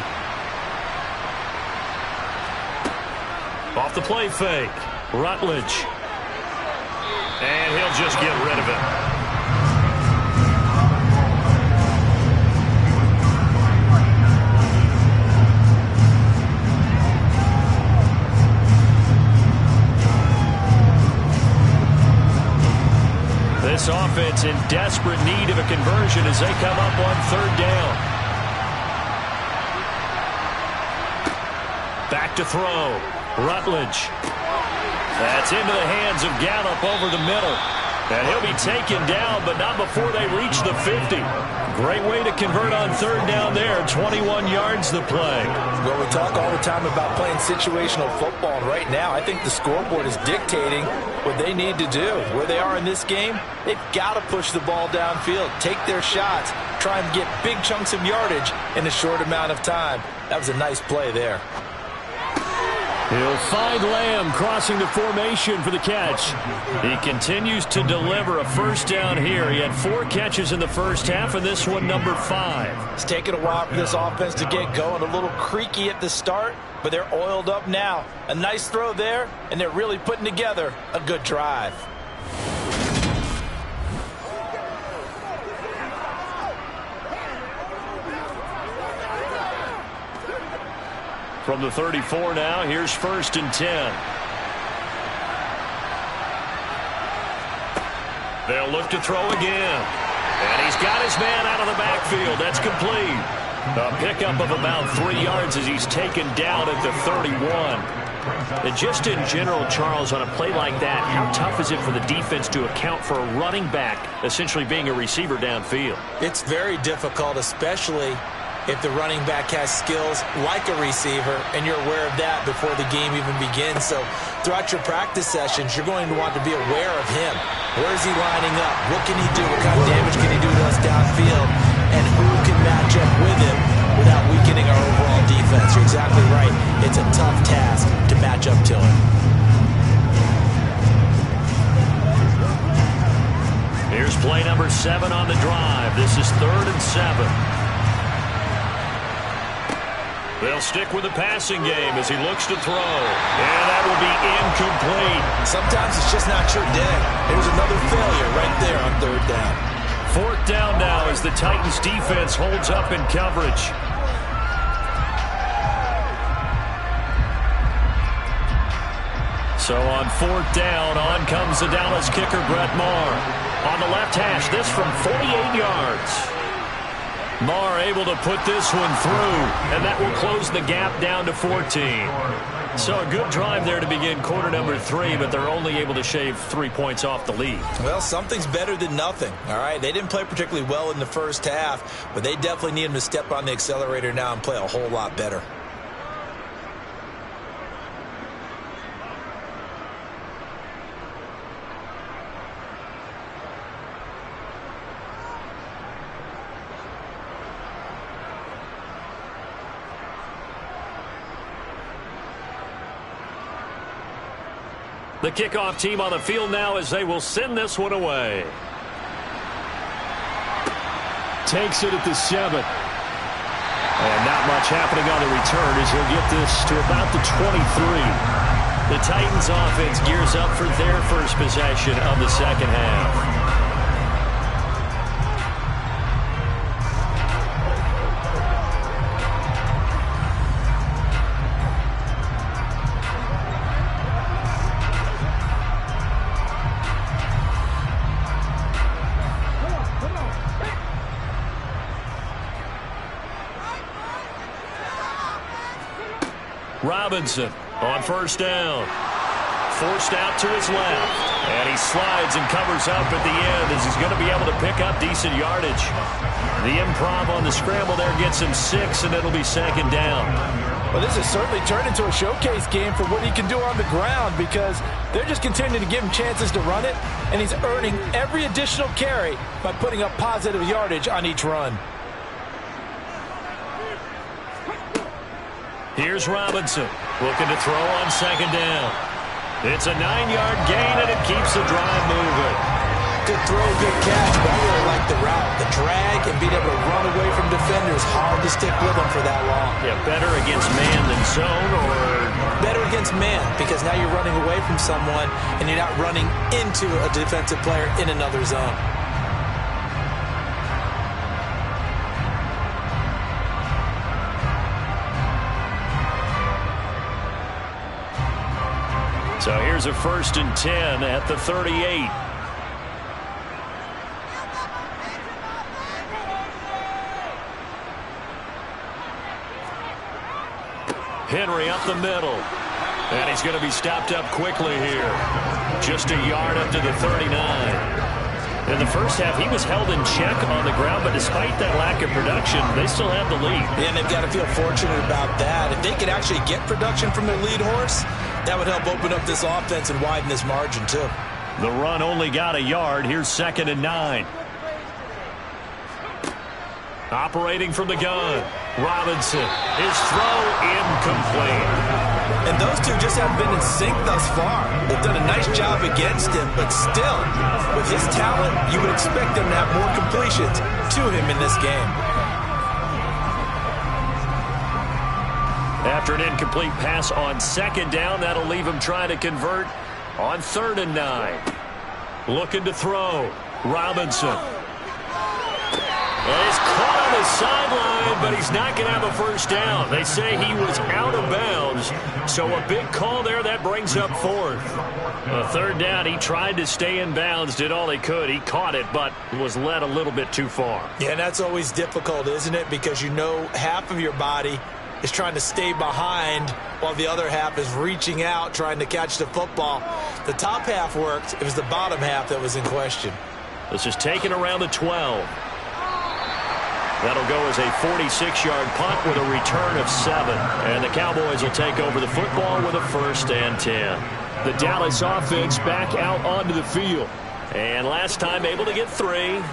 Off the play fake. Rutledge. And he'll just get rid of it. This offense in desperate need of a conversion as they come up on third down. Back to throw. Rutledge. That's into the hands of Gallup over the middle. And he'll be taken down, but not before they reach the 50. Great way to convert on third down there. 21 yards the play. Well, we talk all the time about playing situational football, and right now I think the scoreboard is dictating what they need to do. Where they are in this game, they've got to push the ball downfield, take their shots, try and get big chunks of yardage in a short amount of time. That was a nice play there. He'll find Lamb crossing the formation for the catch. He continues to deliver a first down here. He had 4 catches in the first half, and this one number 5. It's taken a while for this offense to get going. A little creaky at the start, but they're oiled up now. A nice throw there, and they're really putting together a good drive. From the 34 now, here's 1st and 10. They'll look to throw again. And he's got his man out of the backfield. That's complete. A pickup of about 3 yards as he's taken down at the 31. And just in general, Charles, on a play like that, how tough is it for the defense to account for a running back essentially being a receiver downfield? It's very difficult, especially if the running back has skills like a receiver, and you're aware of that before the game even begins. So throughout your practice sessions, you're going to want to be aware of him. Where is he lining up? What can he do? What kind of damage can he do to us downfield? And who can match up with him without weakening our overall defense? You're exactly right. It's a tough task to match up to him. Here's play number 7 on the drive. This is 3rd and 7. They'll stick with the passing game as he looks to throw. And that will be incomplete. Sometimes it's just not your day. There's another failure right there on 3rd down. 4th down now as the Titans defense holds up in coverage. So on 4th down, on comes the Dallas kicker, Brett Maher. On the left hash, this from 48 yards. Maher able to put this one through, and that will close the gap down to 14. So a good drive there to begin quarter number 3, but they're only able to shave 3 points off the lead. Well, something's better than nothing, all right? They didn't play particularly well in the first half, but they definitely need them to step on the accelerator now and play a whole lot better. The kickoff team on the field now as they will send this one away. Takes it at the 7. And not much happening on the return as he'll get this to about the 23. The Titans offense gears up for their first possession of the second half. Robinson on 1st down. Forced out to his left. And he slides and covers up at the end as he's going to be able to pick up decent yardage. The improv on the scramble there gets him 6, and it'll be 2nd down. Well, this has certainly turned into a showcase game for what he can do on the ground because they're just continuing to give him chances to run it, and he's earning every additional carry by putting up positive yardage on each run. Here's Robinson looking to throw on 2nd down. It's a 9-yard gain, and it keeps the drive moving. Good throw, good catch, but I really like the route. The drag and being able to run away from defenders, hard to stick with them for that long. Yeah, better against man than zone, or better against against man because now you're running away from someone and you're not running into a defensive player in another zone. So here's a 1st and 10 at the 38. Henry up the middle. And he's going to be stopped up quickly here. Just a yard up to the 39. In the first half, he was held in check on the ground, but despite that lack of production, they still have the lead. Yeah, and they've got to feel fortunate about that. If they could actually get production from their lead horse, that would help open up this offense and widen this margin, too. The run only got a yard. Here's 2nd and 9. Operating from the gun. Robinson. His throw incomplete. And those two just haven't been in sync thus far. They've done a nice job against him, but still, with his talent, you would expect them to have more completions to him in this game. After an incomplete pass on 2nd down, that'll leave him trying to convert on 3rd and 9. Looking to throw. Robinson. And he's caught on the sideline, but he's not going to have a first down. They say he was out of bounds, so a big call there. That brings up 4th. 3rd down, he tried to stay in bounds, did all he could. He caught it, but was led a little bit too far. Yeah, and that's always difficult, isn't it? Because you know half of your body is trying to stay behind while the other half is reaching out, trying to catch the football. The top half worked. It was the bottom half that was in question. This is taken around the 12. That'll go as a 46-yard punt with a return of 7. And the Cowboys will take over the football with a 1st and 10. The Dallas offense back out onto the field. And last time able to get 3.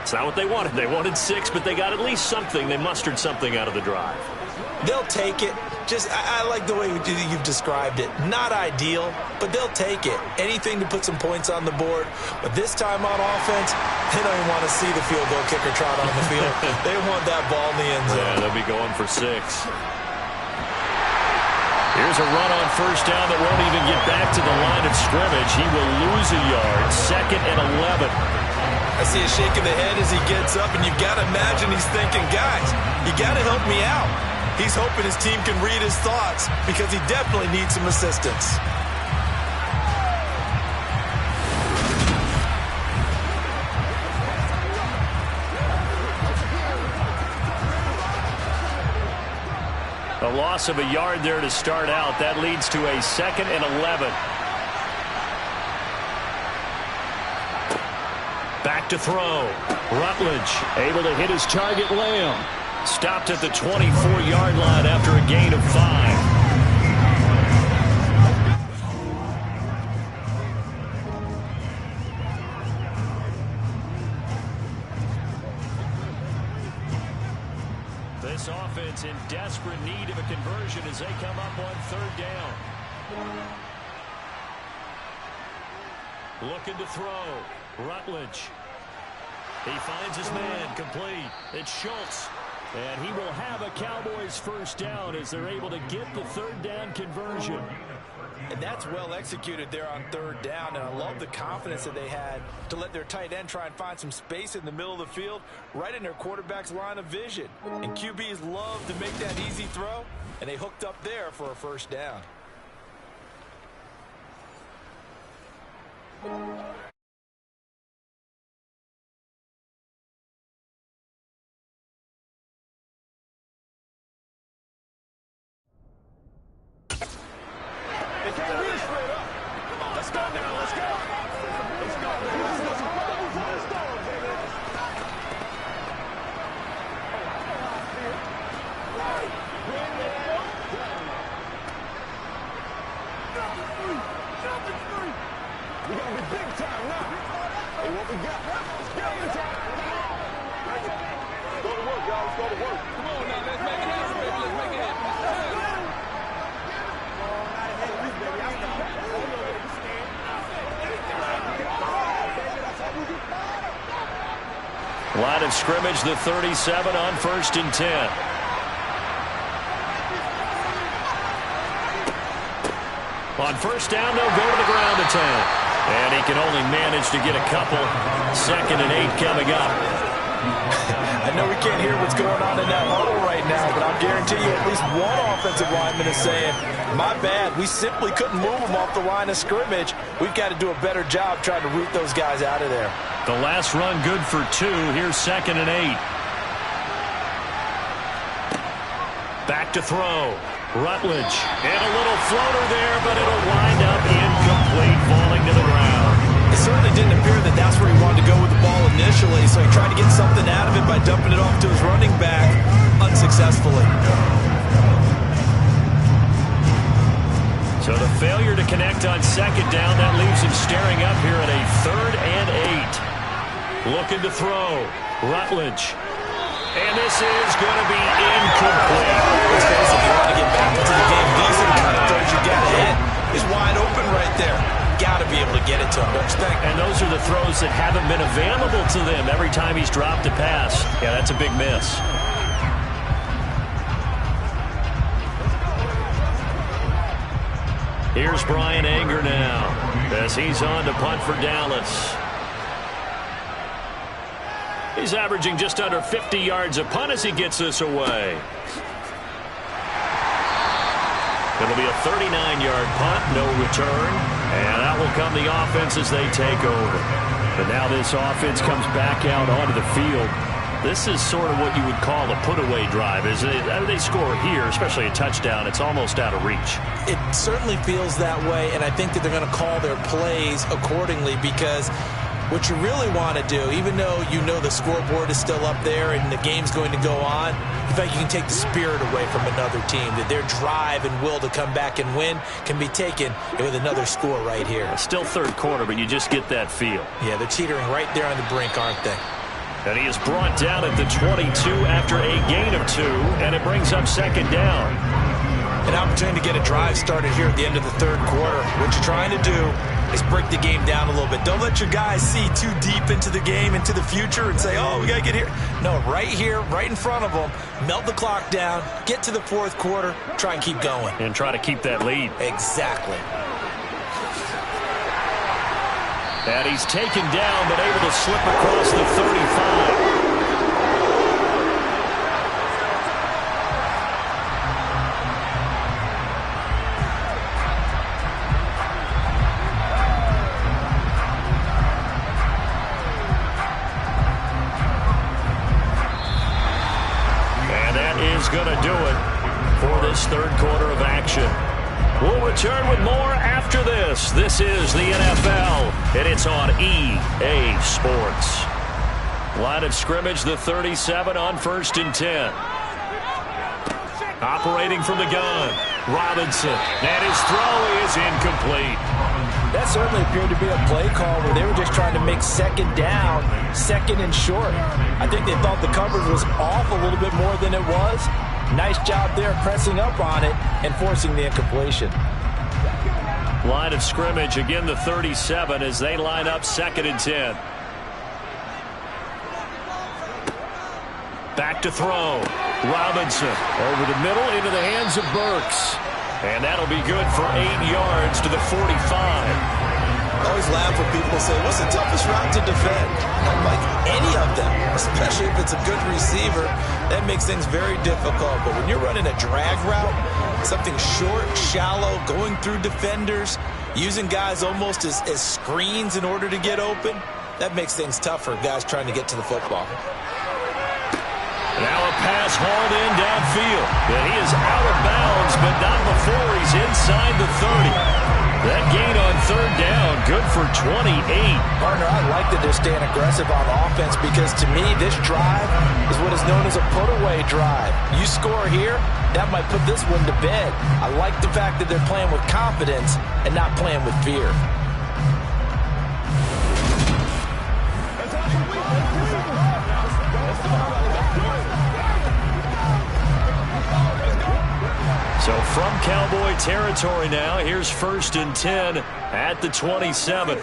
It's not what they wanted. They wanted 6, but they got at least something. They mustered something out of the drive. They'll take it. I like the way you've described it. Not ideal, but they'll take it. Anything to put some points on the board. But this time on offense, they don't even want to see the field goal kicker trot on the field. They want that ball in the end zone. Yeah, they'll be going for 6. Here's a run on 1st down that won't even get back to the line of scrimmage. He will lose a yard. 2nd and 11. I see a shake of the head as he gets up, and you've got to imagine he's thinking, guys, you got to help me out. He's hoping his team can read his thoughts because he definitely needs some assistance. A loss of a yard there to start out. That leads to a 2nd and 11. Back to throw. Rutledge able to hit his target, Lamb. Stopped at the 24-yard line after a gain of 5. This offense in desperate need of a conversion as they come up on 3rd down. Looking to throw. Rutledge. He finds his man, complete. It's Schultz. And he will have a Cowboys 1st down as they're able to get the 3rd down conversion. And that's well executed there on 3rd down. And I love the confidence that they had to let their tight end try and find some space in the middle of the field, right in their quarterback's line of vision. And QBs love to make that easy throw, and they hooked up there for a 1st down. Line of scrimmage, the 37 on 1st and 10. On first down, they'll go to the ground attack. And he can only manage to get a couple. 2nd and 8 coming up. I know we can't hear what's going on in that huddle right now, but I'll guarantee you at least one offensive lineman is saying, my bad, we simply couldn't move them off the line of scrimmage. We've got to do a better job trying to root those guys out of there. The last run good for 2. Here's 2nd and 8. Back to throw. Rutledge. And a little floater there, but it'll wind up incomplete, falling to the ground. It certainly didn't appear that that's where he wanted to go with the ball initially, so he tried to get something out of it by dumping it off to his running back unsuccessfully. So the failure to connect on 2nd down, that leaves him staring up here at a 3rd and 8. Looking to throw. Rutledge. And this is going to be incomplete. Let's face it, if you want to get back into the game, these are the kind of throws you got to hit. He's wide open right there. Got to be able to get it to him, don't you think? And those are the throws that haven't been available to them every time he's dropped a pass. Yeah, that's a big miss. Here's Brian Anger now as he's on to punt for Dallas. He's averaging just under 50 yards a punt as he gets this away. It'll be a 39-yard punt, no return. And that will come the offense as they take over. But now this offense comes back out onto the field. This is sort of what you would call a put-away drive, isn't it? They score here, especially a touchdown. It's almost out of reach. It certainly feels that way, and I think that they're going to call their plays accordingly because what you really want to do, even though you know the scoreboard is still up there and the game's going to go on, in fact, you can take the spirit away from another team, that their drive and will to come back and win can be taken with another score right here. It's still 3rd quarter, but you just get that feel. Yeah, they're teetering right there on the brink, aren't they? And he is brought down at the 22 after a gain of 2, and it brings up 2nd down. An opportunity to get a drive started here at the end of the 3rd quarter. What you're trying to do is break the game down a little bit. Don't let your guys see too deep into the game, into the future, and say, oh, we got to get here. No, right here, right in front of them, melt the clock down, get to the 4th quarter, try and keep going. And try to keep that lead. Exactly. And he's taken down, but able to slip across the 35. Going to do it for this 3rd quarter of action. We'll return with more after this. This is the NFL, and it's on EA Sports. Line of scrimmage, the 37 on 1st and 10. Operating from the gun, Robinson, and his throw is incomplete. That certainly appeared to be a play call where they were just trying to make 2nd down, 2nd and short. I think they thought the coverage was off a little bit more than it was. Nice job there pressing up on it and forcing the incompletion. Line of scrimmage, again the 37 as they line up 2nd and 10. Back to throw. Robinson over the middle into the hands of Burks. And that'll be good for 8 yards to the 45. I always laugh when people say, what's the toughest route to defend? I'm like, any of them, especially if it's a good receiver. That makes things very difficult. But when you're running a drag route, something short, shallow, going through defenders, using guys almost as screens in order to get open, that makes things tough for guys trying to get to the football. Now a pass hauled in downfield. And he is out of bounds, but not before he's inside the 30. That gain on 3rd down, good for 28. Partner, I like that they're staying aggressive on offense because to me, this drive is what is known as a put-away drive. You score here, that might put this one to bed. I like the fact that they're playing with confidence and not playing with fear. So from Cowboy territory now, here's 1st and 10 at the 27.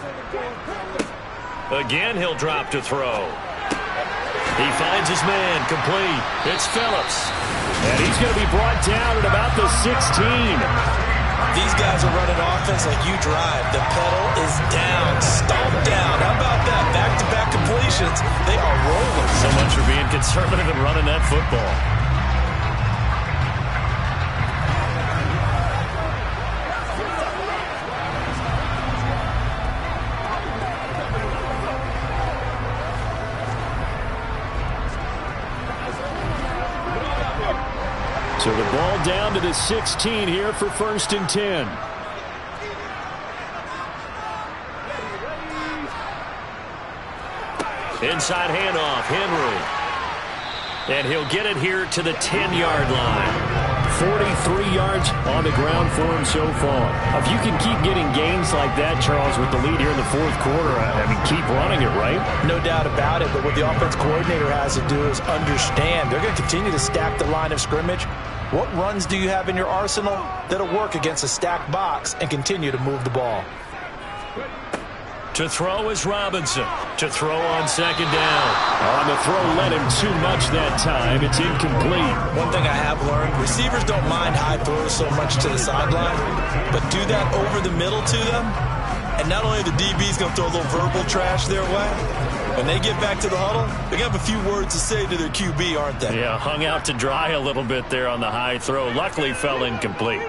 Again, he'll drop to throw. He finds his man, complete. It's Phillips. And he's going to be brought down at about the 16. These guys are running offense like you drive. The pedal is down, stomped down. How about that? Back-to-back completions. They are rolling. So much for being conservative and running that football. So the ball down to the 16 here for 1st and 10. Inside handoff, Henry. And he'll get it here to the 10-yard line. 43 yards on the ground for him so far. If you can keep getting gains like that, Charles, with the lead here in the 4th quarter, I mean, keep running it, right? No doubt about it, but what the offense coordinator has to do is understand they're going to continue to stack the line of scrimmage. What runs do you have in your arsenal that'll work against a stacked box and continue to move the ball? To throw is Robinson. To throw on 2nd down. On the throw, led him too much that time. It's incomplete. One thing I have learned, receivers don't mind high throws so much to the sideline, but do that over the middle to them, and not only the DB's going to throw a little verbal trash their way, when they get back to the huddle, they're going to have a few words to say to their QB, aren't they? Yeah, hung out to dry a little bit there on the high throw. Luckily, fell incomplete.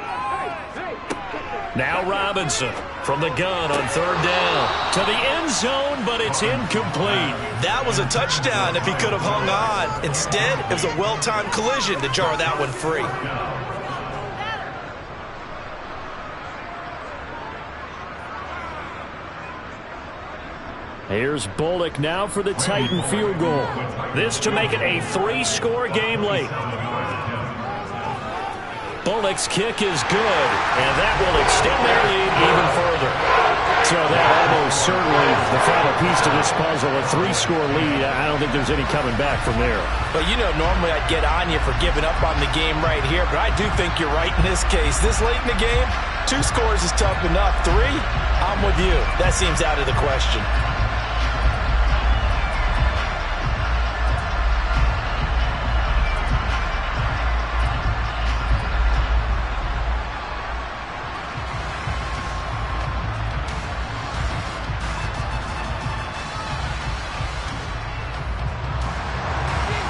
Now Robinson from the gun on 3rd down. To the end zone, but it's incomplete. That was a touchdown if he could have hung on. Instead, it was a well-timed collision to jar that one free. Here's Bullock now for the Titan field goal. This to make it a 3-score game late. Bullock's kick is good, and that will extend their lead even further. So that almost certainly the final piece to this puzzle, a 3-score lead. I don't think there's any coming back from there. But, you know, normally I'd get on you for giving up on the game right here, but I do think you're right in this case. This late in the game, 2 scores is tough enough. 3, I'm with you. That seems out of the question.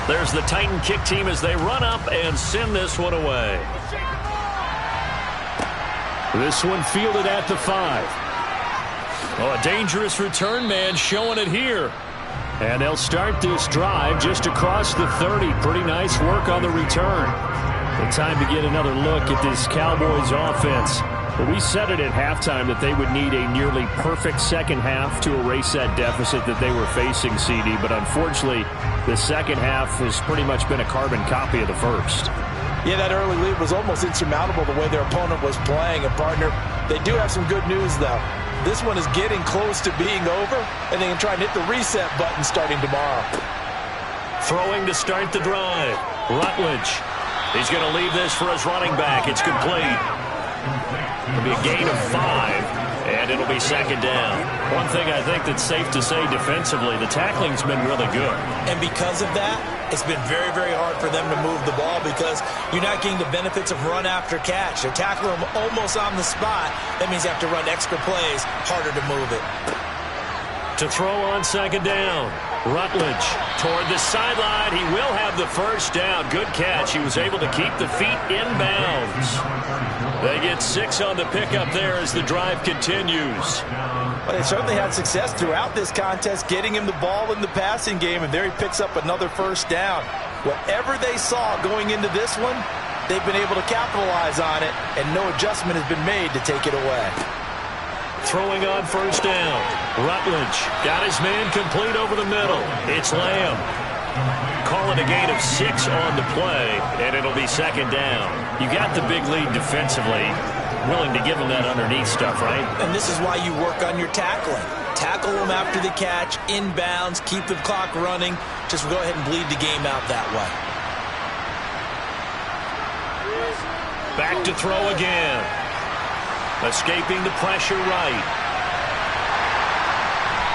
There's the Titan kick team as they run up and send this one away. This one fielded at the 5. Oh, a dangerous return man showing it here. And they'll start this drive just across the 30. Pretty nice work on the return. And time to get another look at this Cowboys offense. But we said it at halftime that they would need a nearly perfect second half to erase that deficit that they were facing, CD. But unfortunately, the second half has pretty much been a carbon copy of the first. Yeah, that early lead was almost insurmountable the way their opponent was playing. And, partner, they do have some good news, though. This one is getting close to being over, and they can try and hit the reset button starting tomorrow. Throwing to start the drive. Rutledge. He's going to leave this for his running back. It's complete. It'll be a gain of 5, and it'll be 2nd down. One thing I think that's safe to say defensively, the tackling's been really good. And because of that, it's been very, very hard for them to move the ball because you're not getting the benefits of run after catch. They're tackling them almost on the spot. That means you have to run extra plays, harder to move it. To throw on 2nd down. Rutledge toward the sideline. He will have the first down. Good catch. He was able to keep the feet in bounds. They get 6 on the pickup there as the drive continues. Well, they certainly had success throughout this contest, getting him the ball in the passing game, and there he picks up another first down. Whatever they saw going into this one, they've been able to capitalize on it, and no adjustment has been made to take it away. Throwing on 1st down. Rutledge got his man complete over the middle. It's Lamb. Call it a gain of 6 on the play, and it'll be 2nd down. You got the big lead defensively. Willing to give them that underneath stuff, right? And this is why you work on your tackling. Tackle them after the catch, inbounds, keep the clock running. Just go ahead and bleed the game out that way. Back to throw again. Escaping the pressure right.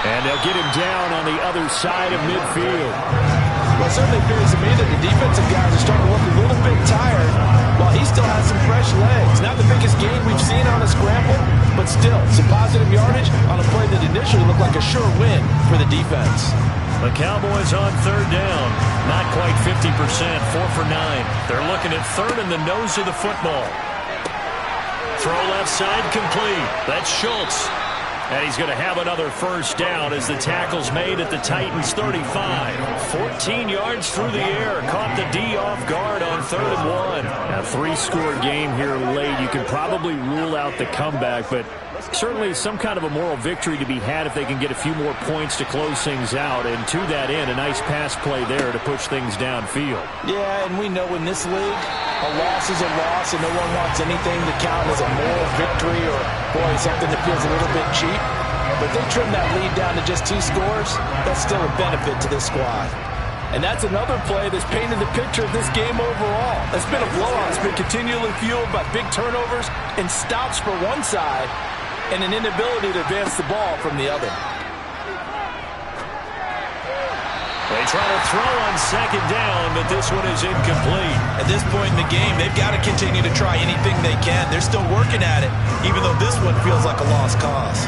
And they'll get him down on the other side of midfield. Well, it certainly appears to me that the defensive guys are starting to look a little bit tired while he still has some fresh legs. Not the biggest gain we've seen scramble, but still, some positive yardage on a play that initially looked like a sure win for the defense. The Cowboys on third down. Not quite 50%, 4 for 9. They're looking at third in the nose of the football. Throw left side complete. That's Schultz. And he's going to have another first down as the tackle's made at the Titans' 35. 14 yards through the air. Caught the D off guard on 3rd and 1. A 3-score game here late. You can probably rule out the comeback, but certainly some kind of a moral victory to be had if they can get a few more points to close things out. And to that end, a nice pass play there to push things downfield. Yeah, and we know in this league, a loss is a loss, and no one wants anything to count as a moral victory or, boy, something that feels a little bit cheap. But they trim that lead down to just 2 scores. That's still a benefit to this squad. And that's another play that's painted the picture of this game overall. It's been a blowout. It's been continually fueled by big turnovers and stops for one side and an inability to advance the ball from the other. They try to throw on 2nd down, but this one is incomplete. At this point in the game, they've got to continue to try anything they can. They're still working at it, even though this one feels like a lost cause.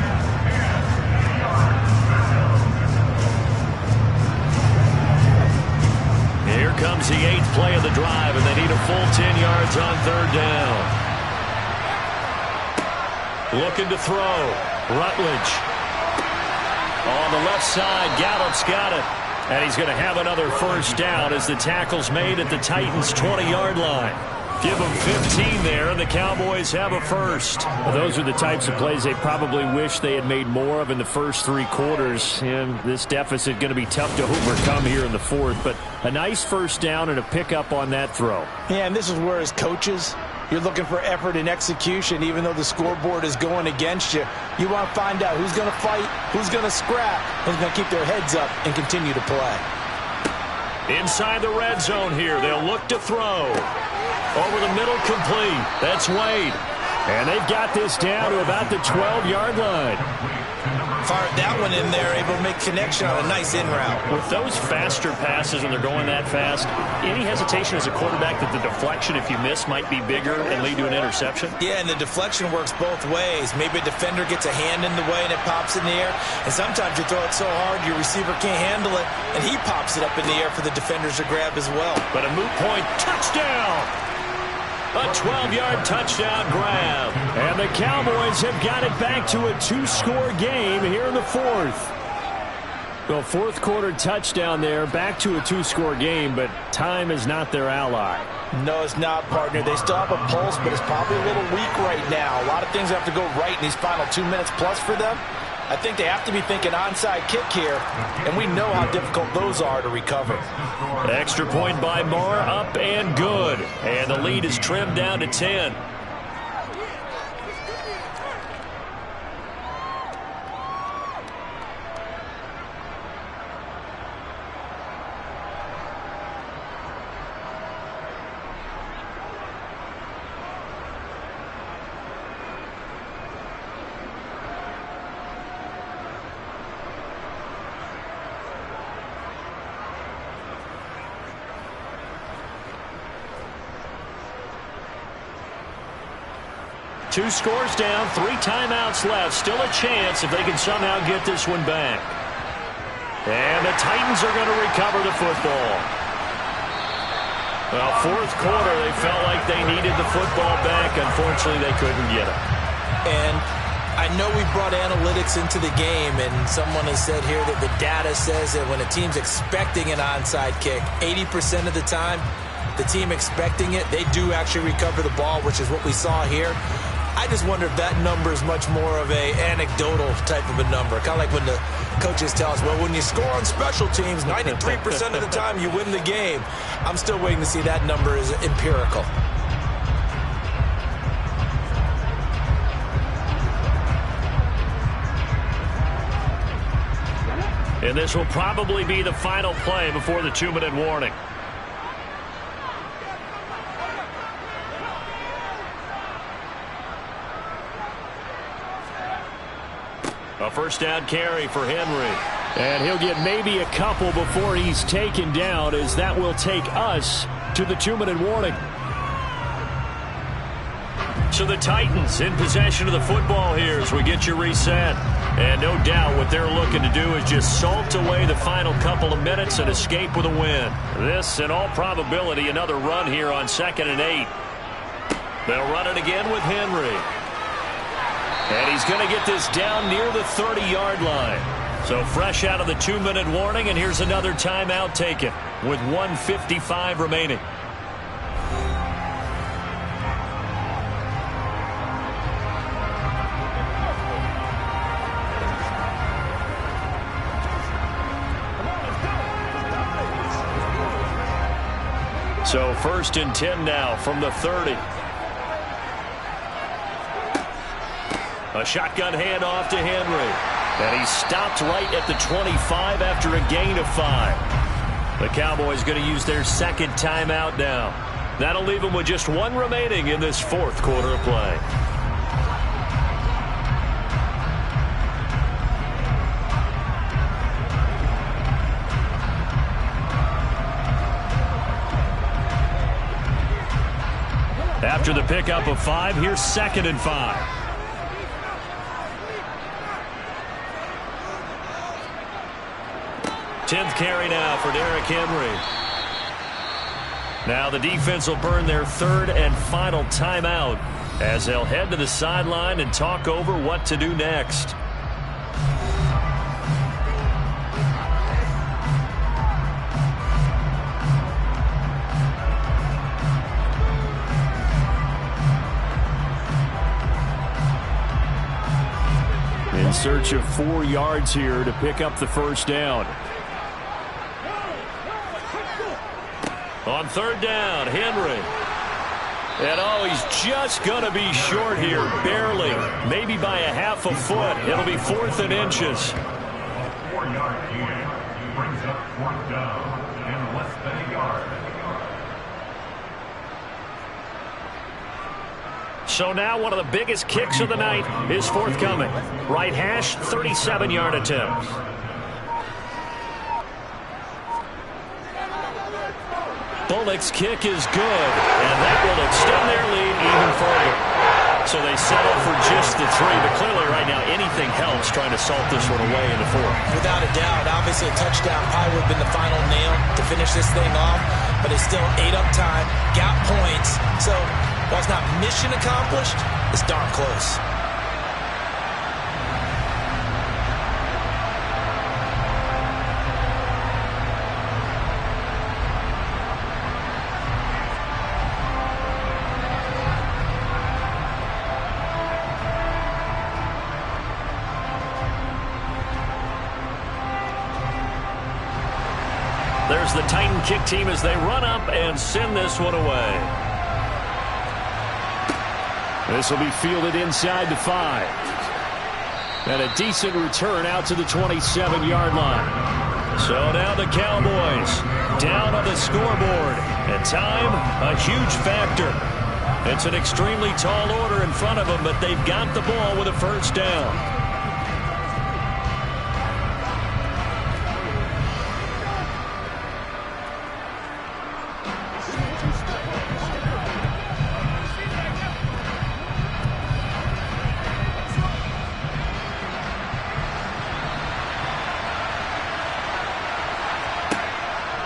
Here comes the 8th play of the drive, and they need a full 10 yards on 3rd down. Looking to throw. Rutledge. On the left side, Gallup's got it. And he's going to have another first down as the tackle's made at the Titans' 20-yard line. Give them 15 there, and the Cowboys have a first. Well, those are the types of plays they probably wish they had made more of in the first 3 quarters. And this deficit going to be tough to overcome here in the 4th. But a nice first down and a pickup on that throw. Yeah, and this is where, as coaches, you're looking for effort and execution. Even though the scoreboard is going against you, you want to find out who's going to fight, who's going to scrap, who's going to keep their heads up and continue to play. Inside the red zone here, they'll look to throw. Over the middle, complete. That's Wade. And they've got this down to about the 12-yard line. Fired that one in there, able to make connection on a nice in route. With those faster passes and they're going that fast, any hesitation as a quarterback that the deflection, if you miss, might be bigger and lead to an interception? Yeah, and the deflection works both ways. Maybe a defender gets a hand in the way and it pops in the air. And sometimes you throw it so hard your receiver can't handle it, and he pops it up in the air for the defenders to grab as well. But a moot point, touchdown! A 12-yard touchdown grab. And the Cowboys have got it back to a 2-score game here in the 4th. Well, 4th quarter touchdown there, back to a 2-score game, but time is not their ally. No, it's not, partner. They still have a pulse, but it's probably a little weak right now. A lot of things have to go right in these final 2 minutes plus for them. I think they have to be thinking onside kick here, and we know how difficult those are to recover. Extra point by Marr, up and good. And the lead is trimmed down to 10. Two scores down, 3 timeouts left. Still a chance if they can somehow get this one back. And the Titans are going to recover the football. Well, 4th quarter, they felt like they needed the football back. Unfortunately, they couldn't get it. And I know we brought analytics into the game, and someone has said here that the data says that when a team's expecting an onside kick, 80% of the time, the team expecting it, they do actually recover the ball, which is what we saw here. I just wonder if that number is much more of a anecdotal type of a number. Kind of like when the coaches tell us, well, when you score on special teams, 93% of the time you win the game. I'm still waiting to see that number is empirical. And this will probably be the final play before the 2-minute warning. A first down carry for Henry. And he'll get maybe a couple before he's taken down, as that will take us to the 2-minute warning. So the Titans in possession of the football here as we get you reset. And no doubt what they're looking to do is just salt away the final couple of minutes and escape with a win. This, in all probability, another run here on 2nd and 8. They'll run it again with Henry. And he's going to get this down near the 30-yard line. So fresh out of the 2-minute warning, and here's another timeout taken with 1:55 remaining. So 1st and 10 now from the 30. A shotgun handoff to Henry. And he stopped right at the 25 after a gain of 5. The Cowboys going to use their 2nd timeout now. That'll leave them with just 1 remaining in this 4th quarter of play. After the pickup of 5, here's 2nd and 5. Tenth carry now for Derrick Henry. Now the defense will burn their 3rd and final timeout as they'll head to the sideline and talk over what to do next. In search of 4 yards here to pick up the 1st down. On 3rd down, Henry. And oh, he's just going to be short here, barely. Maybe by a half a foot. It'll be 4th and inches. 4-yard gain brings up 4th down and less than a yard. So now one of the biggest kicks of the night is forthcoming. Right hash, 37-yard attempt. Bullock's kick is good, and that will extend their lead even further. So they settle for just the 3, but clearly right now anything helps trying to salt this one away in the 4th. Without a doubt, obviously a touchdown probably would have been the final nail to finish this thing off, but it's still ate up time, got points, so while it's not mission accomplished, it's darn close. There's the Titan kick team as they run up and send this one away. This will be fielded inside the 5. And a decent return out to the 27-yard line. So now the Cowboys down on the scoreboard. And time, a huge factor. It's an extremely tall order in front of them, but they've got the ball with a 1st down.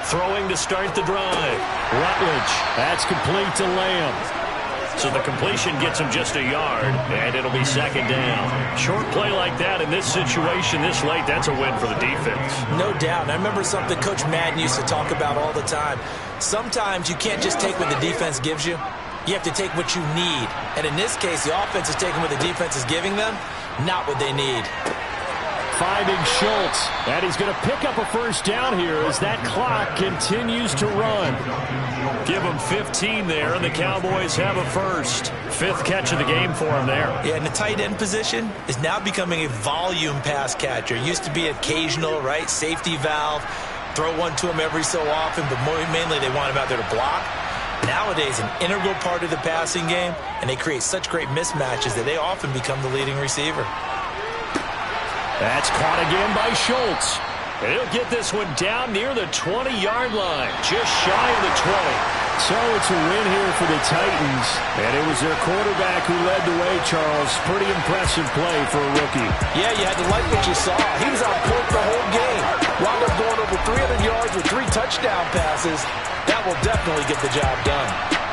Throwing to start the drive. Rutledge. That's complete to Lamb. So the completion gets him just a yard, and it'll be 2nd down. Short play like that in this situation this late, that's a win for the defense. No doubt. And I remember something Coach Madden used to talk about all the time. Sometimes you can't just take what the defense gives you. You have to take what you need. And in this case, the offense is taking what the defense is giving them, not what they need. Finding Schultz, and he's going to pick up a 1st down here as that clock continues to run. Give him 15 there, and the Cowboys have a 1st. 5th catch of the game for him there. Yeah, and the tight end position is now becoming a volume pass catcher. Used to be occasional, right, safety valve, throw one to him every so often, but mainly they want him out there to block. Nowadays, an integral part of the passing game, and they create such great mismatches that they often become the leading receiver. That's caught again by Schultz. And he'll get this one down near the 20-yard line, just shy of the 20. So it's a win here for the Titans. And it was their quarterback who led the way, Charles. Pretty impressive play for a rookie. Yeah, you had to like what you saw. He was on point the whole game. Wound up going over 300 yards with 3 touchdown passes. That will definitely get the job done.